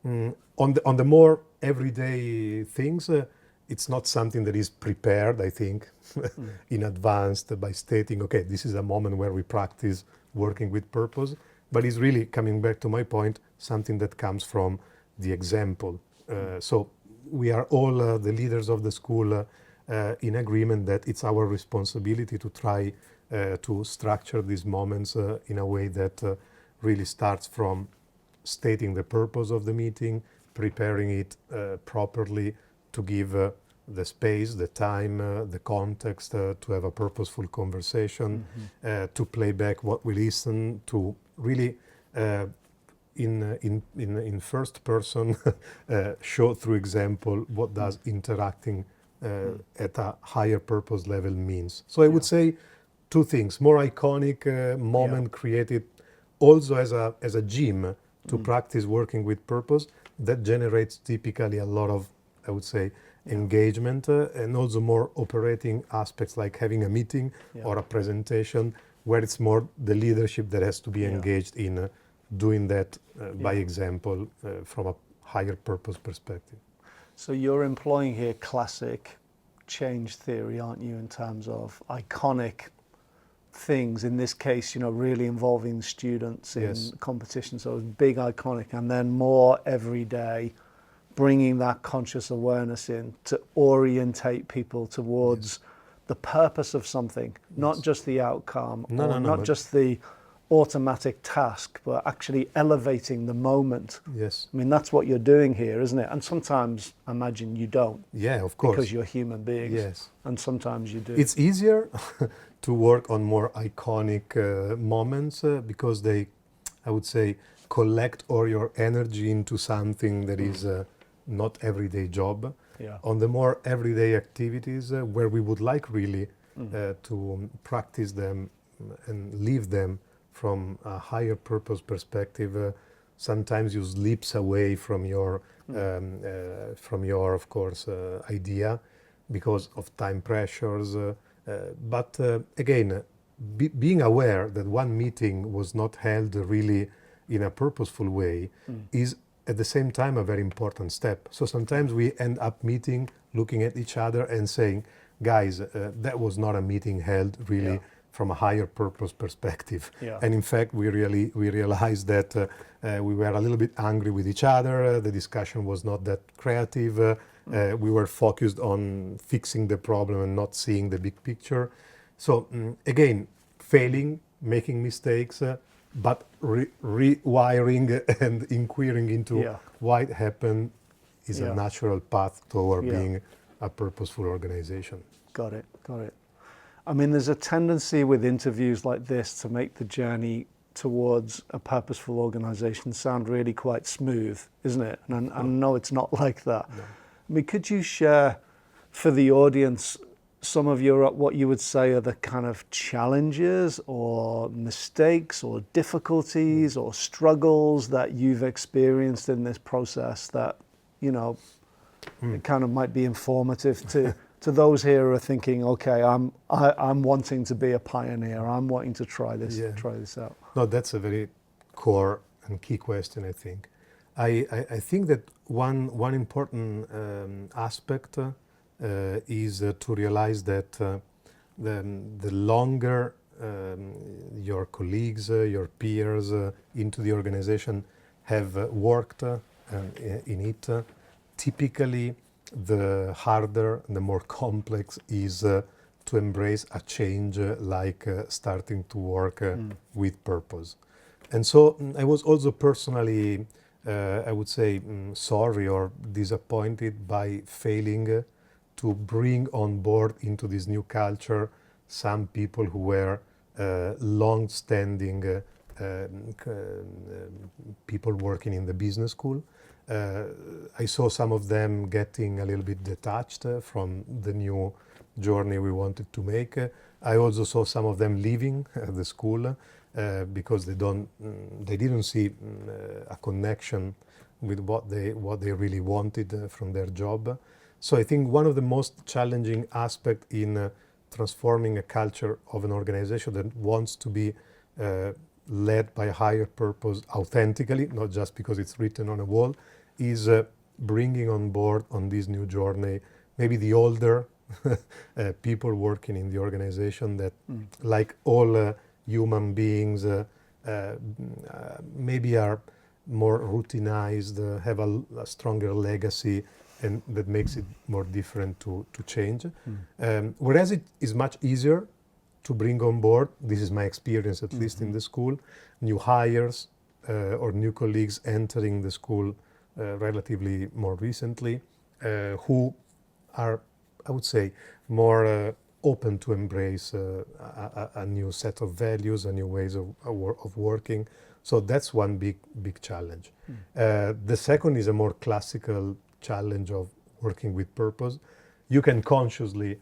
On the more everyday things, it's not something that is prepared, I think, in advance by stating, okay, this is a moment where we practice working with purpose, but it's really, coming back to my point, something that comes from the example. So we are all the leaders of the school in agreement that it's our responsibility to try to structure these moments in a way that really starts from stating the purpose of the meeting, preparing it properly, to give the space, the time, the context to have a purposeful conversation, to play back what we listen, to really in first person show through example what does interacting at a higher purpose level means. So I would say two things: more iconic moment created also as a gym to practice working with purpose that generates typically a lot of, I would say, engagement and also more operating aspects like having a meeting or a presentation where it's more the leadership that has to be engaged in doing that by example from a higher purpose perspective. So you're employing here classic change theory, aren't you, in terms of iconic things, in this case, you know, really involving students in competition, so big iconic, and then more everyday, bringing that conscious awareness in to orientate people towards the purpose of something, not just the outcome, not just the automatic task, but actually elevating the moment. Yes. I mean, that's what you're doing here, isn't it? And sometimes, I imagine, you don't. Yeah, of course. Because you're human beings. Yes. And sometimes you do. It's easier to work on more iconic moments because they, I would say, collect all your energy into something that is not everyday job. Yeah. On the more everyday activities where we would like really to practice them and live them from a higher purpose perspective, sometimes you slips away from your, of course, idea because of time pressures. But again, being aware that one meeting was not held really in a purposeful way is at the same time a very important step. So sometimes we end up meeting, looking at each other and saying, guys, that was not a meeting held really from a higher purpose perspective. And in fact, we realized that we were a little bit angry with each other. The discussion was not that creative. We were focused on fixing the problem and not seeing the big picture. So again, failing, making mistakes, but rewiring and inquiring into why it happened is a natural path toward being a purposeful organization. Got it. I mean, there's a tendency with interviews like this to make the journey towards a purposeful organization sound really quite smooth, isn't it? And I know it's not like that. No. I mean, could you share for the audience some of your, what you would say are the kind of challenges or mistakes or difficulties or struggles that you've experienced in this process that, you know, it kind of might be informative to those here who are thinking, okay, I'm wanting to be a pioneer. I'm wanting to try this out. No, that's a very core and key question, I think. I think that one important aspect is to realize that the longer your colleagues, your peers into the organization have worked in it, typically the harder, the more complex is to embrace a change like starting to work with purpose. And so I was also personally, I would say, sorry or disappointed by failing to bring on board into this new culture some people who were long-standing people working in the business school. I saw some of them getting a little bit detached from the new journey we wanted to make. I also saw some of them leaving the school because they didn't see a connection with what they really wanted from their job. So I think one of the most challenging aspects in transforming a culture of an organization that wants to be led by a higher purpose authentically, not just because it's written on a wall, is bringing on board on this new journey maybe the older people working in the organization that, like all human beings, maybe are more routinized, have a stronger legacy, and that makes it more different to change. Whereas it is much easier to bring on board, this is my experience at least in the school, new hires or new colleagues entering the school relatively more recently, who are, I would say, more open to embrace a new set of values, a new ways of working. So that's one big challenge. The second is a more classical challenge of working with purpose. You can consciously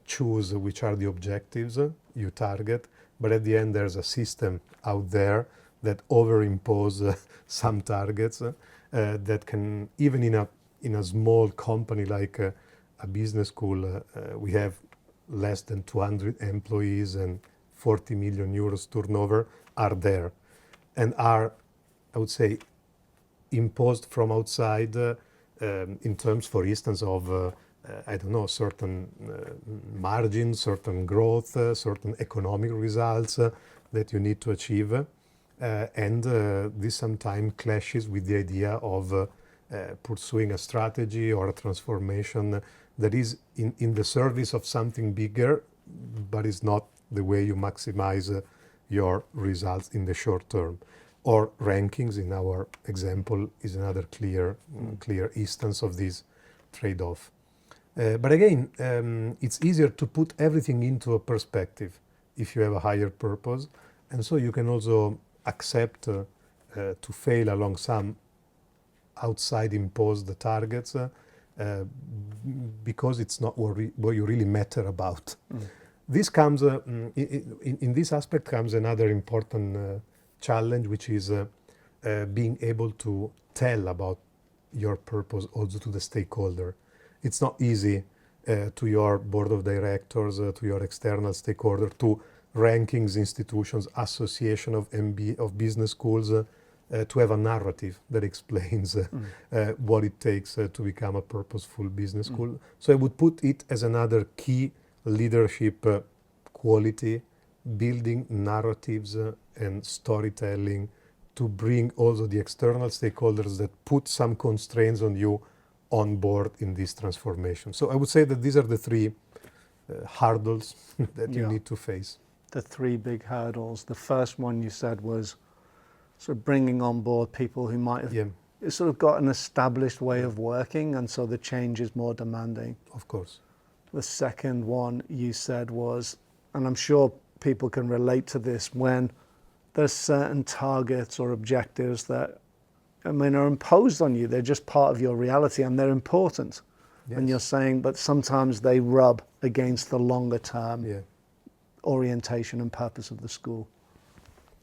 choose which are the objectives you target, but at the end there's a system out there that overimpose some targets that can, even in a small company like a business school, we have less than 200 employees and 40 million euros turnover are there and are, I would say, imposed from outside in terms, for instance, of I don't know, certain margins, certain growth, certain economic results that you need to achieve. And this sometimes clashes with the idea of pursuing a strategy or a transformation that is in the service of something bigger, but is not the way you maximize your results in the short term. Or rankings, in our example, is another clear instance of this trade-off. But again, it's easier to put everything into a perspective if you have a higher purpose. And so you can also accept to fail along some outside imposed targets because it's not what you really matter about. This comes, in this aspect comes another important challenge, which is being able to tell about your purpose also to the stakeholder. It's not easy to your board of directors, to your external stakeholder, to rankings institutions, association of business schools, to have a narrative that explains what it takes to become a purposeful business school. So I would put it as another key leadership quality, building narratives and storytelling to bring also the external stakeholders that put some constraints on you on board in this transformation. So I would say that these are the three hurdles that you need to face. The three big hurdles. The first one you said was sort of bringing on board people who might have sort of got an established way of working, and so the change is more demanding. Of course. The second one you said was, and I'm sure people can relate to this, when there's certain targets or objectives that, I mean, are imposed on you. They're just part of your reality and they're important. Yes. And you're saying, but sometimes they rub against the longer term orientation and purpose of the school.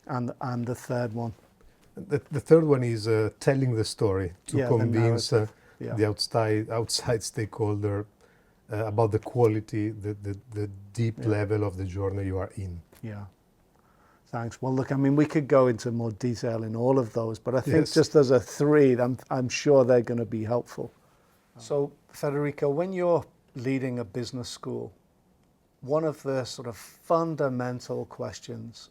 And the third one? The third one is telling the story to convince the outside stakeholder about the quality, the deep level of the journey you are in. Yeah. Thanks. Well, look, I mean, we could go into more detail in all of those, but I think just as a three, I'm sure they're going to be helpful. So, Federico, when you're leading a business school, one of the sort of fundamental questions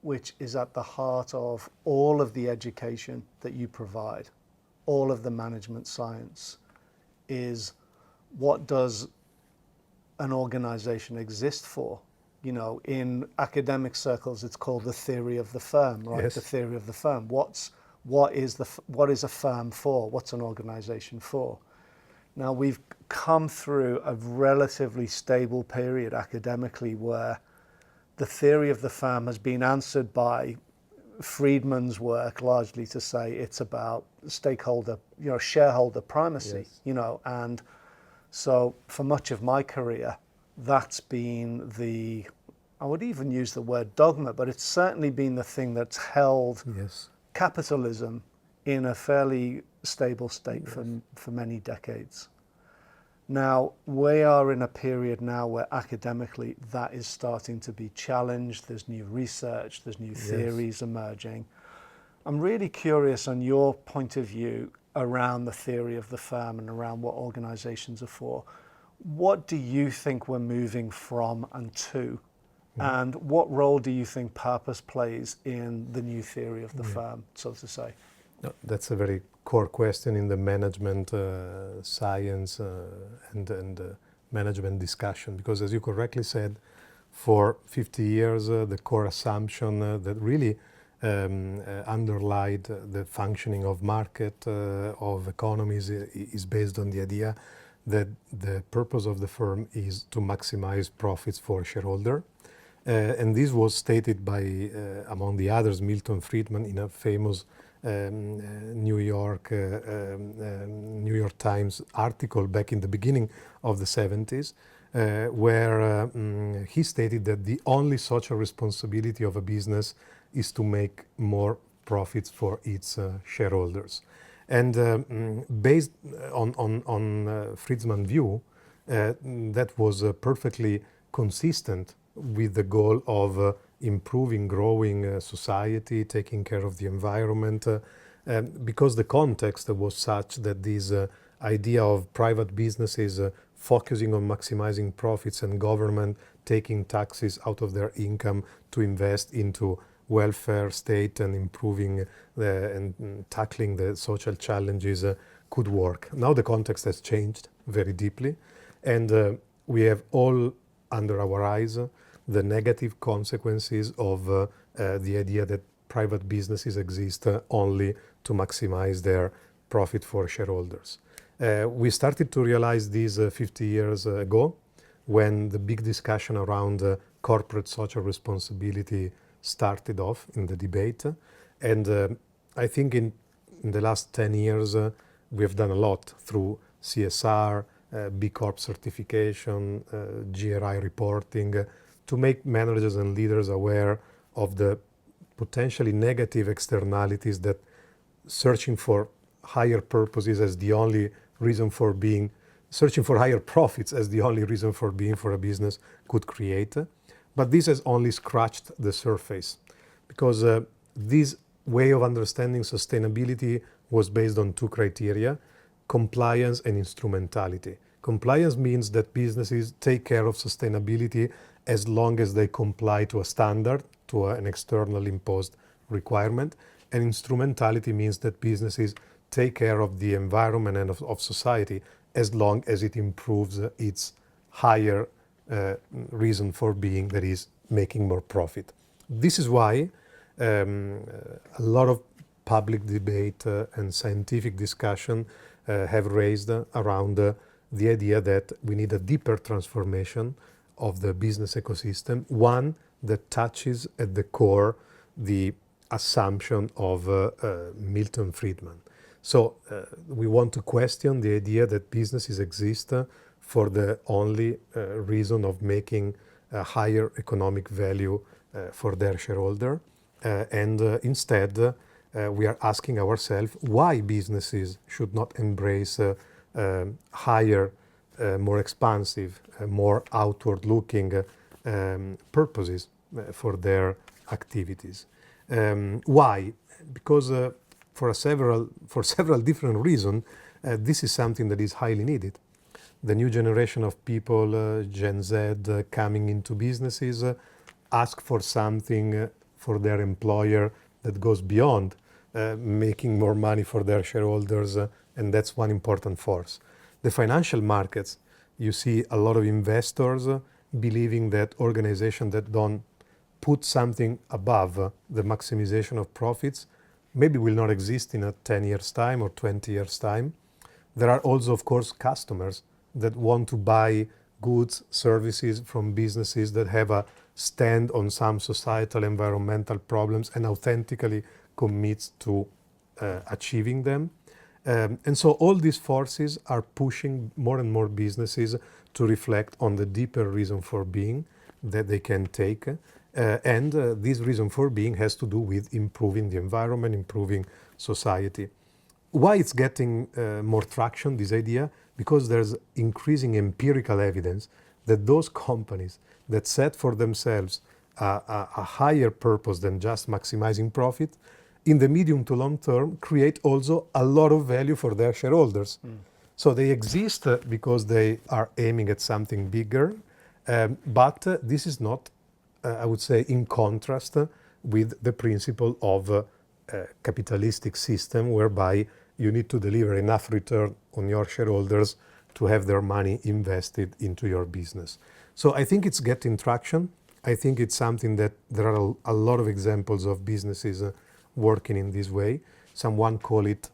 which is at the heart of all of the education that you provide, all of the management science, is what does an organization exist for? You know, in academic circles, it's called the theory of the firm, right? Yes. The theory of the firm. What is a firm for? What's an organization for? Now, we've come through a relatively stable period academically where the theory of the firm has been answered by Friedman's work, largely to say it's about stakeholder, shareholder primacy, and so for much of my career, that's been I would even use the word dogma, but it's certainly been the thing that's held capitalism in a fairly stable state for many decades. Now, we are in a period now where academically that is starting to be challenged. There's new research, there's new theories emerging. I'm really curious on your point of view around the theory of the firm and around what organizations are for. What do you think we're moving from and to? And what role do you think purpose plays in the new theory of the firm, so to say? No, that's a very core question in the management science and management discussion, because as you correctly said, for 50 years, the core assumption that really underlied the functioning of market, of economies, is based on the idea that the purpose of the firm is to maximize profits for shareholder. And this was stated by, among the others, Milton Friedman in a famous New York Times article back in the beginning of the 70s, where he stated that the only social responsibility of a business is to make more profits for its shareholders. And based on Friedman's view, that was perfectly consistent with the goal of improving, growing society, taking care of the environment, because the context was such that this idea of private businesses focusing on maximizing profits and government taking taxes out of their income to invest into welfare state and improving and tackling the social challenges could work. Now the context has changed very deeply, and we have all under our eyes the negative consequences of the idea that private businesses exist only to maximize their profit for shareholders. We started to realize this 50 years ago when the big discussion around corporate social responsibility started off in the debate. And I think in the last 10 years, we have done a lot through CSR, B-Corp certification, GRI reporting, to make managers and leaders aware of the potentially negative externalities that searching for higher purposes as the only reason for being, searching for higher profits as the only reason for being for a business could create. But this has only scratched the surface, because these way of understanding sustainability was based on two criteria: compliance and instrumentality. Compliance means that businesses take care of sustainability as long as they comply to a standard, to an external imposed requirement. And instrumentality means that businesses take care of the environment and of society as long as it improves its higher reason for being, that is making more profit. This is why a lot of public debate and scientific discussion have raised around the idea that we need a deeper transformation of the business ecosystem, one that touches at the core the assumption of Milton Friedman. So we want to question the idea that businesses exist for the only reason of making a higher economic value for their shareholder. And instead, we are asking ourselves why businesses should not embrace higher, more expansive, more outward-looking purposes for their activities. Why? Because for several different reasons, this is something that is highly needed. The new generation of people, Gen Z, coming into businesses, ask for something for their employer that goes beyond making more money for their shareholders, and that's one important force. The financial markets, you see a lot of investors believing that organizations that don't put something above the maximization of profits maybe will not exist in a 10 years time or 20 years time. There are also, of course, customers that want to buy goods, services from businesses that have a stand on some societal, environmental problems and authentically commits to achieving them. And so all these forces are pushing more and more businesses to reflect on the deeper reason for being that they can take. And this reason for being has to do with improving the environment, improving society. Why it's getting more traction, this idea? Because there's increasing empirical evidence that those companies that set for themselves a higher purpose than just maximizing profit, in the medium to long term, create also a lot of value for their shareholders. So they exist because they are aiming at something bigger, but this is not, I would say, in contrast with the principle of a capitalistic system whereby you need to deliver enough return on your shareholders to have their money invested into your business. So I think it's getting traction. I think it's something that there are a lot of examples of businesses working in this way. Someone call it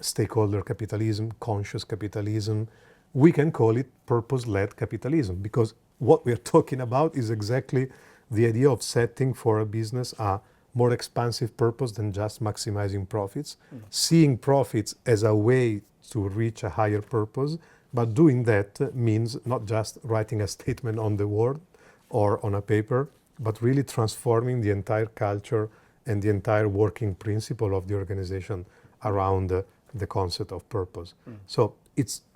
stakeholder capitalism, conscious capitalism. We can call it purpose-led capitalism, because what we're talking about is exactly the idea of setting for a business a more expansive purpose than just maximizing profits, seeing profits as a way to reach a higher purpose, but doing that means not just writing a statement on the wall or on a paper, but really transforming the entire culture and the entire working principle of the organization around the concept of purpose. So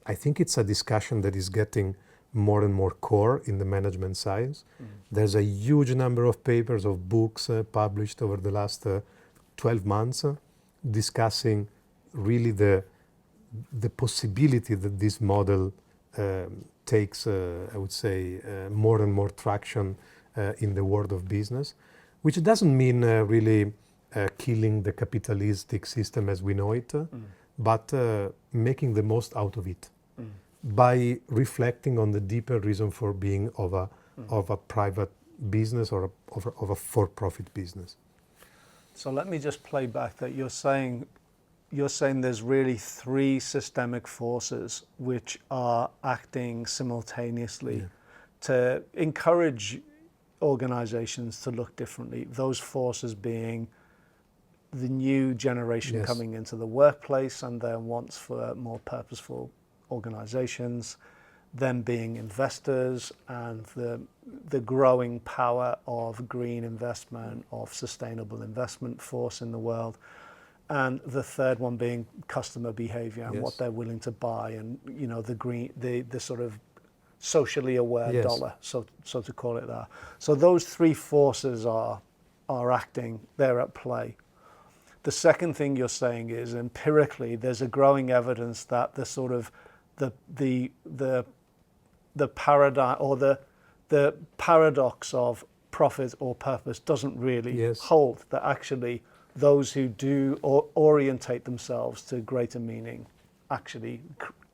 I think it's a discussion that is getting more and more core in the management science. There's a huge number of papers, of books published over the last 12 months discussing really the possibility that this model takes, I would say, more and more traction in the world of business, which doesn't mean really killing the capitalistic system as we know it, but making the most out of it by reflecting on the deeper reason for being of a private business or of a for-profit business. So let me just play back that you're saying there's really three systemic forces which are acting simultaneously to encourage organizations to look differently. Those forces being the new generation coming into the workplace and their wants for more purposeful organizations, them being investors and the growing power of green investment, of sustainable investment force in the world, and the third one being customer behavior and what they're willing to buy, and the sort of socially aware dollar, so to call it that. So those three forces are acting, they're at play. The second thing you're saying is empirically, there's a growing evidence that the sort of the paradigm or the paradox of profit or purpose doesn't really Yes. hold. That actually those who do orientate themselves to greater meaning actually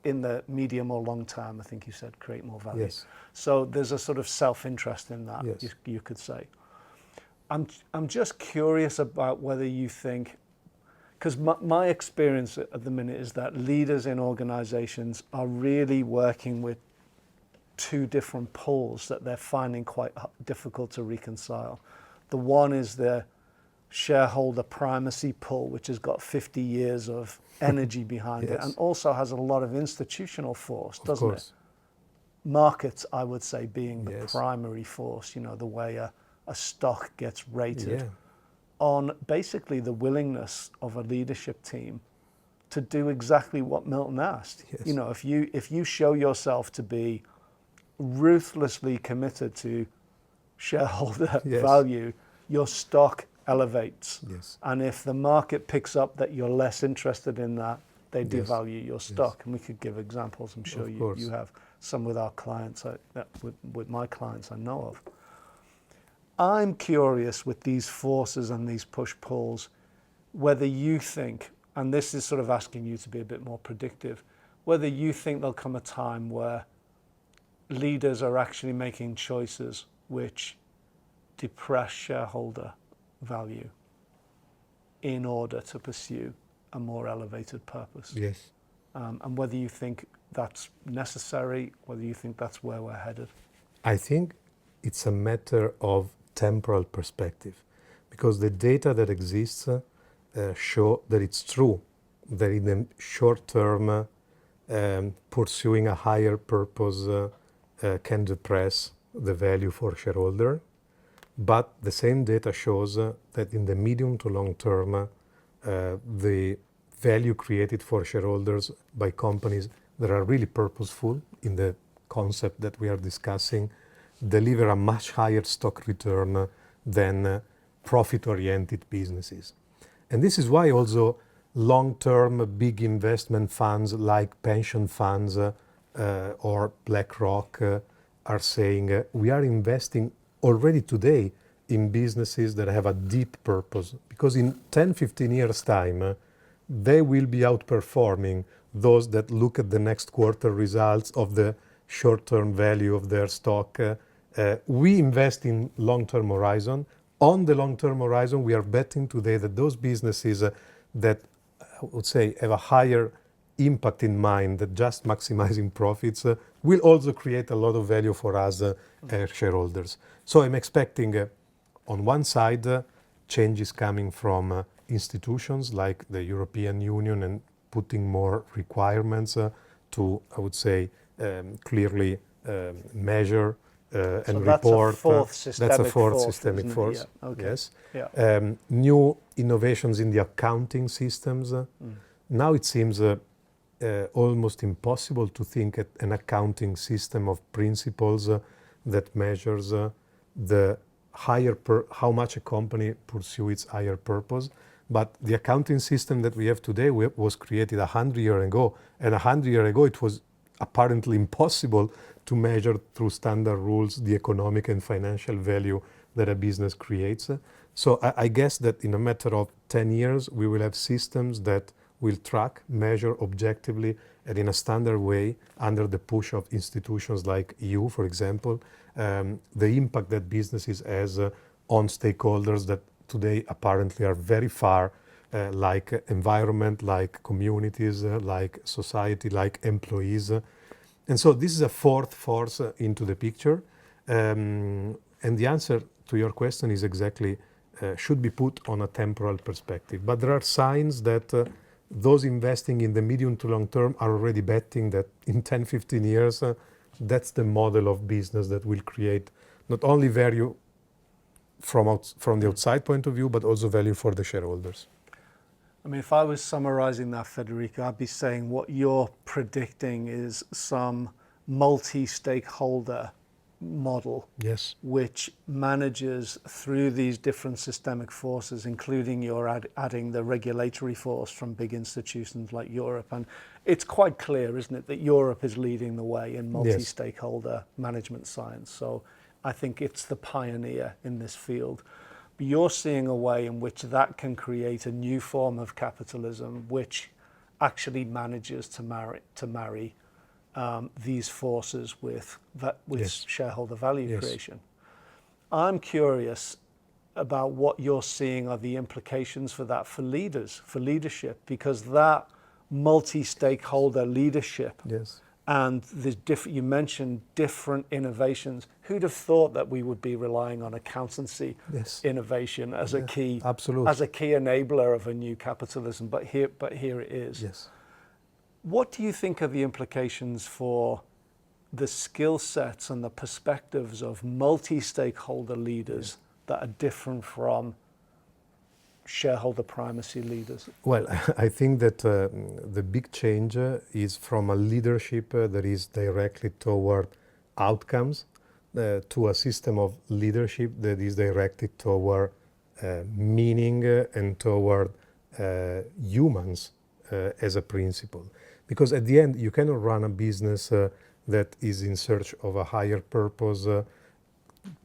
in the medium or long term, I think you said, create more value. Yes. So there's a sort of self-interest in that, Yes. you could say. I'm just curious about whether you think, because my experience at the minute is that leaders in organizations are really working with two different poles that they're finding quite difficult to reconcile. The one is the shareholder primacy pull, which has got 50 years of energy behind it, Yes. and also has a lot of institutional force, Of doesn't course. it? Markets, I would say, being the Yes. primary force, you know, the way a stock gets rated Yeah. on basically the willingness of a leadership team to do exactly what Milton asked. Yes. You know, if you show yourself to be ruthlessly committed to shareholder Yes. value, your stock elevates. Yes. And if the market picks up that you're less interested in that, they Yes. devalue your stock. And we could give examples. I'm sure Of course. you have some with our clients, with my clients I know of. I'm curious with these forces and these push-pulls, whether you think, and this is sort of asking you to be a bit more predictive, whether you think there'll come a time where leaders are actually making choices which depress shareholder value in order to pursue a more elevated purpose. Yes. And whether you think that's necessary, whether you think that's where we're headed. I think it's a matter of temporal perspective, because the data that exists show that it's true that in the short term pursuing a higher purpose can depress the value for shareholder, but the same data shows that in the medium to long term the value created for shareholders by companies that are really purposeful in the concept that we are discussing deliver a much higher stock return than profit-oriented businesses. And this is why also long-term big investment funds like pension funds or BlackRock are saying we are investing already today in businesses that have a deep purpose, because in 10, 15 years' time, they will be outperforming those that look at the next quarter results of the short-term value of their stock. We invest in long-term horizon. On the long-term horizon, we are betting today that those businesses that I would say have a higher impact in mind than just maximizing profits will also create a lot of value for us shareholders. So I'm expecting on one side changes coming from institutions like the European Union and putting more requirements to, I would say, clearly measure and So that's report. a fourth systemic That's a fourth force, systemic isn't it? force. Yeah. Okay. Yes. Yeah. New innovations in the accounting systems. Now it seems almost impossible to think at an accounting system of principles that measures the how much a company pursues its higher purpose. But the accounting system that we have today was created 100 years ago, and 100 years ago it was apparently impossible to measure through standard rules the economic and financial value that a business creates. So I guess that in a matter of 10 years, we will have systems that will track, measure objectively and in a standard way under the push of institutions like EU, for example, the impact that businesses has on stakeholders that today apparently are very far, like environment, like communities, like society, like employees. And so this is a fourth force into the picture. And the answer to your question is exactly, should be put on a temporal perspective. But there are signs that those investing in the medium to long term are already betting that in 10, 15 years, that's the model of business that will create not only value from the outside point of view, but also value for the shareholders. I mean, if I was summarizing that, Federico, I'd be saying what you're predicting is some multi-stakeholder model, Yes. which manages through these different systemic forces, including you're adding the regulatory force from big institutions like Europe. And it's quite clear, isn't it, that Europe is leading the way in multi-stakeholder management science. So I think it's the pioneer in this field. But you're seeing a way in which that can create a new form of capitalism, which actually manages to marry these forces with shareholder value creation. I'm curious about what you're seeing are the implications for that for leaders, for leadership, because that multi-stakeholder leadership and you mentioned different innovations. Who'd have thought that we would be relying on accountancy innovation as a key enabler of a new capitalism? But here it is. Yes. What do you think are the implications for the skill sets and the perspectives of multi-stakeholder leaders that are different from shareholder primacy leaders? Well, I think that the big change is from a leadership that is directly toward outcomes to a system of leadership that is directed toward meaning and toward humans as a principle. Because at the end, you cannot run a business that is in search of a higher purpose,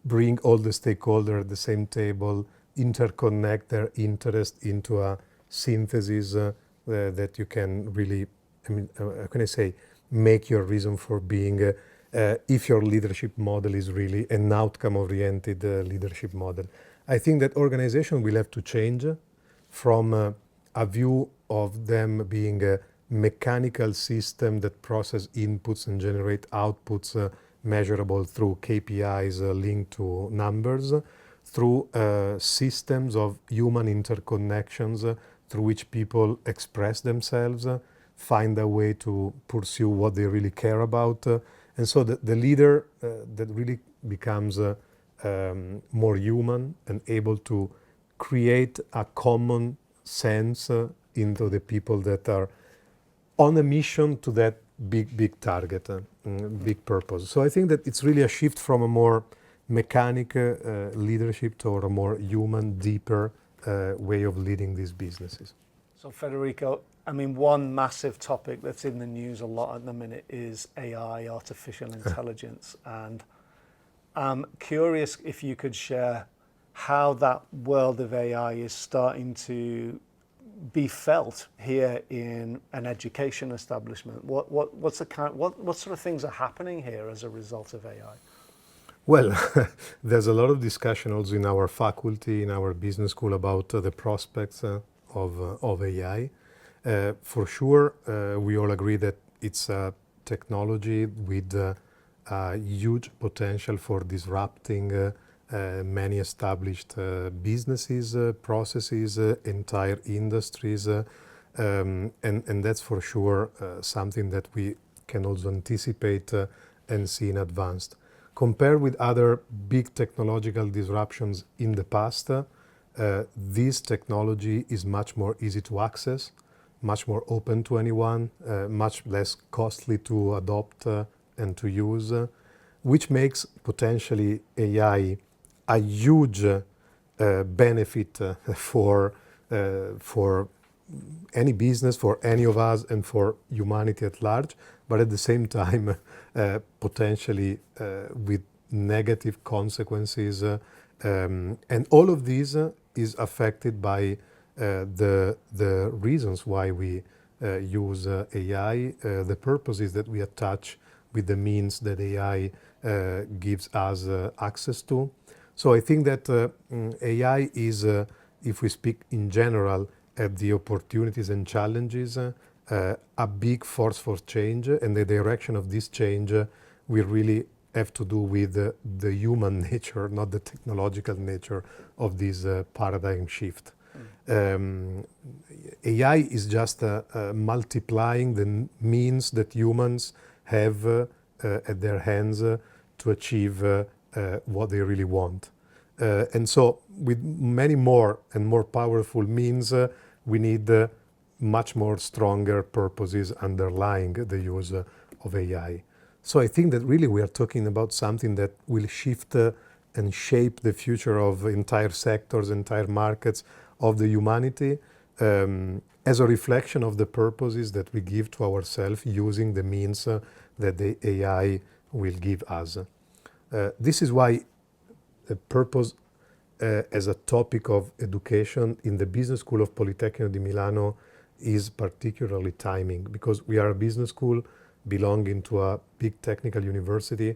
bring all the stakeholders at the same table, interconnect their interest into a synthesis that you can really, how can I say, make your reason for being if your leadership model is really an outcome-oriented leadership model. I think that organization will have to change from a view of them being a mechanical system that process inputs and generate outputs measurable through KPIs linked to numbers, through systems of human interconnections through which people express themselves, find a way to pursue what they really care about. And so the leader that really becomes more human and able to create a common sense into the people that are on a mission to that big target, big purpose. So I think that it's really a shift from a more mechanic leadership toward a more human, deeper way of leading these businesses. So Federico, I mean, one massive topic that's in the news a lot at the minute is AI, artificial intelligence. And I'm curious if you could share how that world of AI is starting to be felt here in an education establishment. What sort of things are happening here as a result of AI? Well, there's a lot of discussion also in our faculty, in our business school about the prospects of AI. For sure, we all agree that it's a technology with a huge potential for disrupting many established businesses, processes, entire industries, and that's for sure something that we can also anticipate and see in advance. Compared with other big technological disruptions in the past, this technology is much more easy to access, much more open to anyone, much less costly to adopt and to use, which makes potentially AI a huge benefit for any business, for any of us, and for humanity at large, but at the same time, potentially with negative consequences. And all of these is affected by the reasons why we use AI, the purposes that we attach with the means that AI gives us access to. So I think that AI is, if we speak in general, at the opportunities and challenges, a big force for change, and the direction of this change we really have to do with the human nature, not the technological nature of this paradigm shift. AI is just multiplying the means that humans have at their hands to achieve what they really want. And so with many more and more powerful means, we need much more stronger purposes underlying the use of AI. So I think that really we are talking about something that will shift and shape the future of entire sectors, entire markets of the humanity, as a reflection of the purposes that we give to ourselves using the means that the AI will give us. This is why the purpose as a topic of education in the Business School of Politecnico di Milano is particularly timing, because we are a business school belonging to a big technical university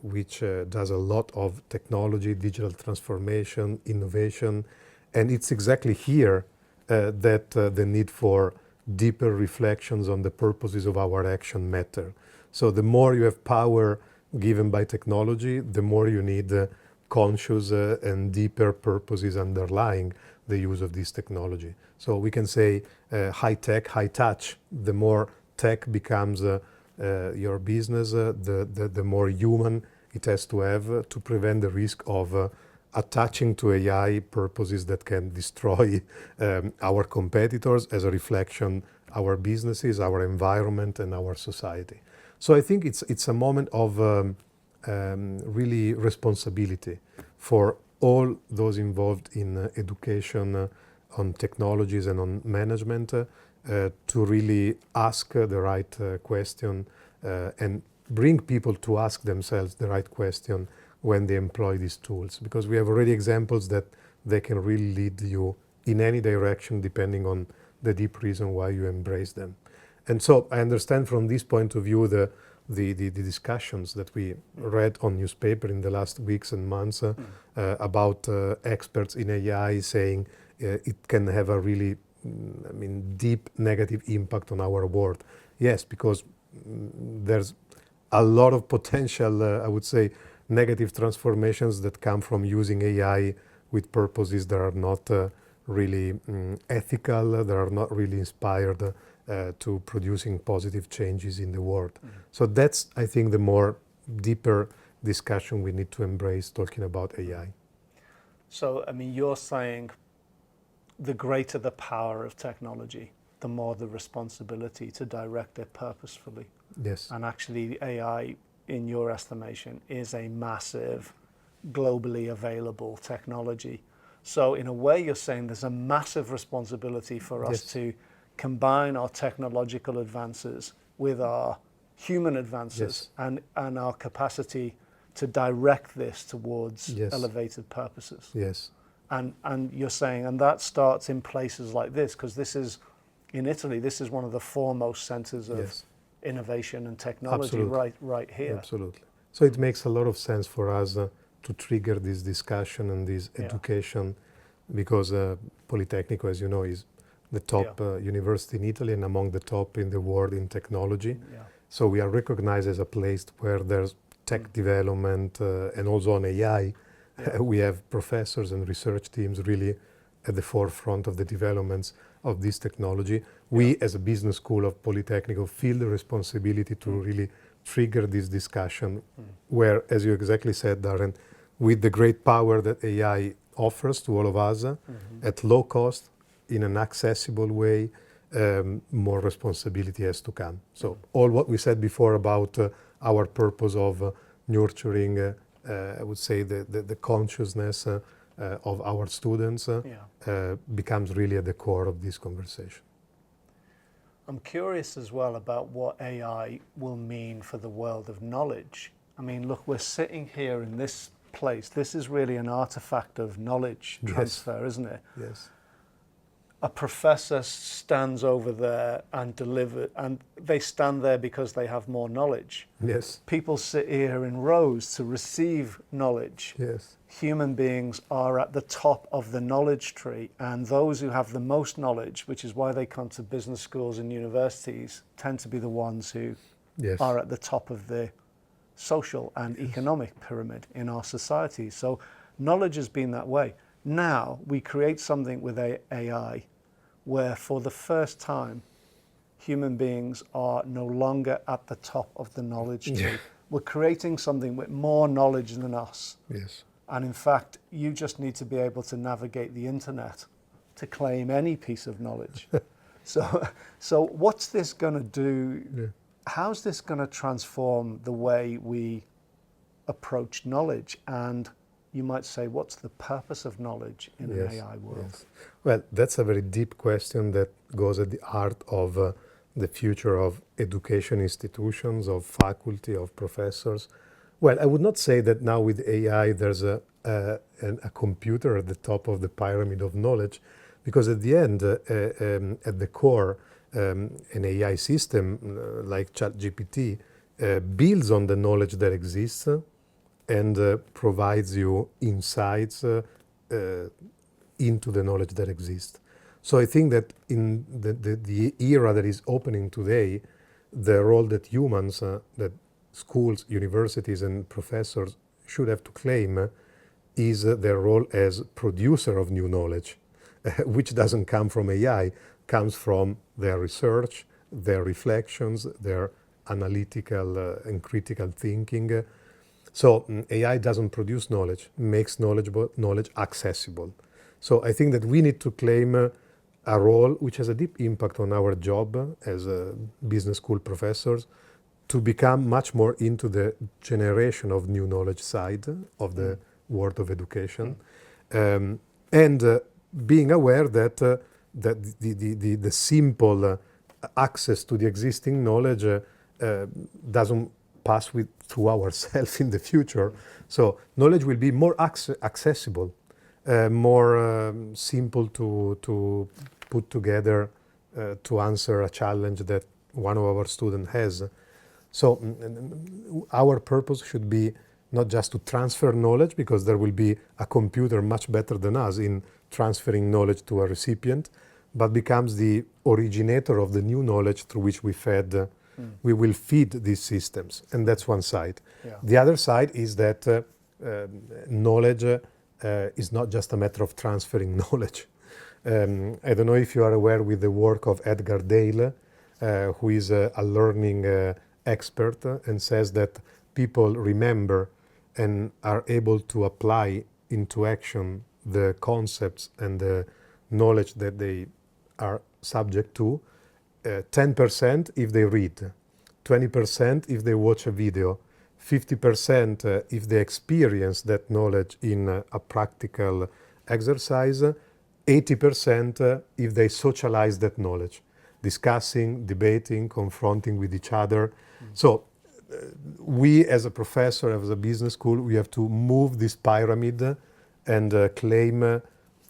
which does a lot of technology, digital transformation, innovation, and it's exactly here that the need for deeper reflections on the purposes of our action matter. So the more you have power given by technology, the more you need conscious and deeper purposes underlying the use of this technology. So we can say high tech, high touch. The more tech becomes your business, the more human it has to have to prevent the risk of attaching to AI purposes that can destroy our competitors, as a reflection our businesses, our environment, and our society. So I think it's a moment of really responsibility for all those involved in education on technologies and on management to really ask the right question and bring people to ask themselves the right question when they employ these tools, because we have already examples that they can really lead you in any direction depending on the deep reason why you embrace them. And so I understand from this point of view the discussions that we read on newspaper in the last weeks and months about experts in AI saying it can have a really deep negative impact on our world. Yes, because there's a lot of potential, I would say, negative transformations that come from using AI with purposes that are not really ethical, that are not really inspired to producing positive changes in the world. So that's, I think, the more deeper discussion we need to embrace talking about AI. So, you're saying the greater the power of technology, the more the responsibility to direct it purposefully. Yes. And actually, AI, in your estimation, is a massive, globally available technology. So in a way, you're saying there's a massive responsibility for us to combine our technological advances with our human advances and our capacity to direct this towards elevated purposes. Yes. And you're saying, and that starts in places like this, because this is, in Italy, this is one of the foremost centers of innovation and technology right here. Absolutely. So it makes a lot of sense for us to trigger this discussion and this education, because Politecnico, as you know, is the top university in Italy and among the top in the world in technology. So we are recognized as a place where there's tech development and also on AI. We have professors and research teams really at the forefront of the developments of this technology. We, as a business school of Politecnico, feel the responsibility to really trigger this discussion where, as you exactly said, Darren, with the great power that AI offers to all of us at low cost, in an accessible way, more responsibility has to come. So all what we said before about our purpose of nurturing, I would say, the consciousness of our students becomes really at the core of this conversation. I'm curious as well about what AI will mean for the world of knowledge. Look, we're sitting here in this place. This is really an artifact of knowledge transfer, isn't it? Yes. A professor stands over there and they stand there because they have more knowledge. Yes. People sit here in rows to receive knowledge. Yes. Human beings are at the top of the knowledge tree, and those who have the most knowledge, which is why they come to business schools and universities, tend to be the ones who are at the top of the social and economic pyramid in our society. So knowledge has been that way. Now we create something with AI where for the first time human beings are no longer at the top of the knowledge tree. We're creating something with more knowledge than us. Yes. And in fact, you just need to be able to navigate the internet to claim any piece of knowledge. So what's this going to do how's this going to transform the way we approach knowledge? And you might say, what's the purpose of knowledge in an AI world? Yes. Well, that's a very deep question that goes at the heart of the future of education institutions, of faculty, of professors. Well, I would not say that now with AI there's a computer at the top of the pyramid of knowledge, because at the end, at the core, an AI system like ChatGPT builds on the knowledge that exists and provides you insights into the knowledge that exists. So I think that in the era that is opening today, the role that humans, that schools, universities and professors should have to claim is their role as producer of new knowledge, which doesn't come from AI, comes from their research, their reflections, their analytical and critical thinking. So AI doesn't produce knowledge, makes knowledge accessible. So I think that we need to claim a role which has a deep impact on our job as business school professors, to become much more into the generation of new knowledge side of the world of education, and being aware that the simple access to the existing knowledge doesn't pass through ourselves in the future. So knowledge will be more accessible, more simple to put together to answer a challenge that one of our students has. So our purpose should be not just to transfer knowledge, because there will be a computer much better than us in transferring knowledge to a recipient, but becomes the originator of the new knowledge through which we will feed these systems. And that's one side. Yeah. The other side is that knowledge is not just a matter of transferring knowledge. I don't know if you are aware with the work of Edgar Dale, who is a learning expert, and says that people remember and are able to apply into action the concepts and the knowledge that they are subject to, 10% if they read, 20% if they watch a video, 50% if they experience that knowledge in a practical exercise, 80% if they socialize that knowledge, discussing, debating, confronting with each other. So we as a professor, as a business school, we have to move this pyramid and claim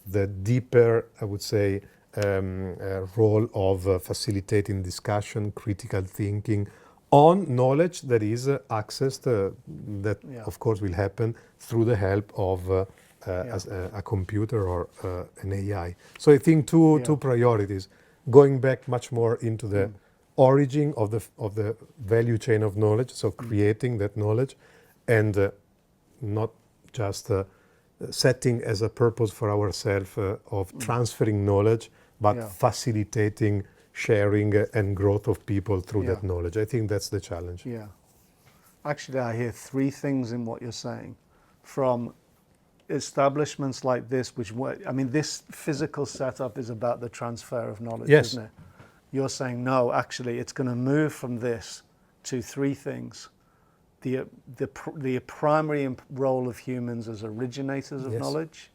the deeper, I would say, role of facilitating discussion, critical thinking on knowledge that is accessed, that of course will happen through the help of a computer or an AI. So I think two priorities, going back much more into the origin of the value chain of knowledge, so creating that knowledge, and not just setting as a purpose for ourselves of transferring knowledge, but facilitating sharing and growth of people through that knowledge. I think that's the challenge. Yeah. Actually, I hear three things in what you're saying. From establishments like this, which, I mean, this physical setup is about the transfer of knowledge, isn't it? You're saying, no, actually, it's going to move from this to three things. The primary role of humans as originators of knowledge,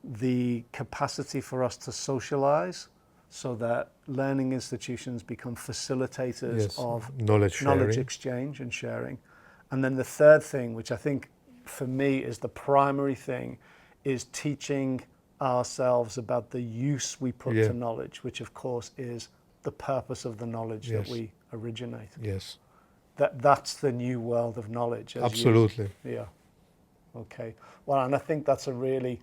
the capacity for us to socialize, so that learning institutions become facilitators of knowledge exchange and sharing. And then the third thing, which I think for me is the primary thing, is teaching ourselves about the use we put to knowledge, which of course is the purpose of the knowledge that we originate. Yes. That's the new world of knowledge. Absolutely. Okay. Well, and I think that's a really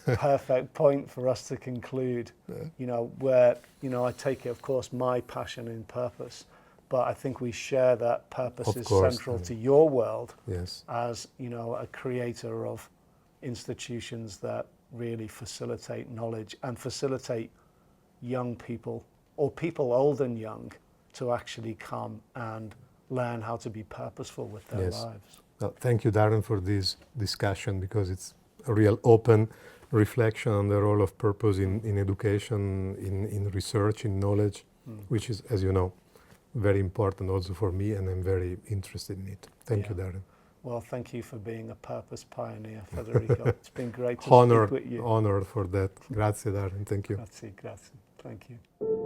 perfect point for us to conclude, you know, where, you know, I take it, of course, my passion in purpose, but I think we share that purpose is central to your world as, you know, a creator of institutions that really facilitate knowledge and facilitate young people, or people old and young, to actually come and learn how to be purposeful with their lives. Well, thank you, Darren, for this discussion, because it's a real open reflection on the role of purpose in education, in research, in knowledge, which is, as you know, very important also for me, and I'm very interested in it. Thank you, Darren. Well, thank you for being a purpose pioneer, Federico. It's been great to Honored, speak with you. honored for that. Grazie, Darren. Thank you. Grazie, grazie. Thank you.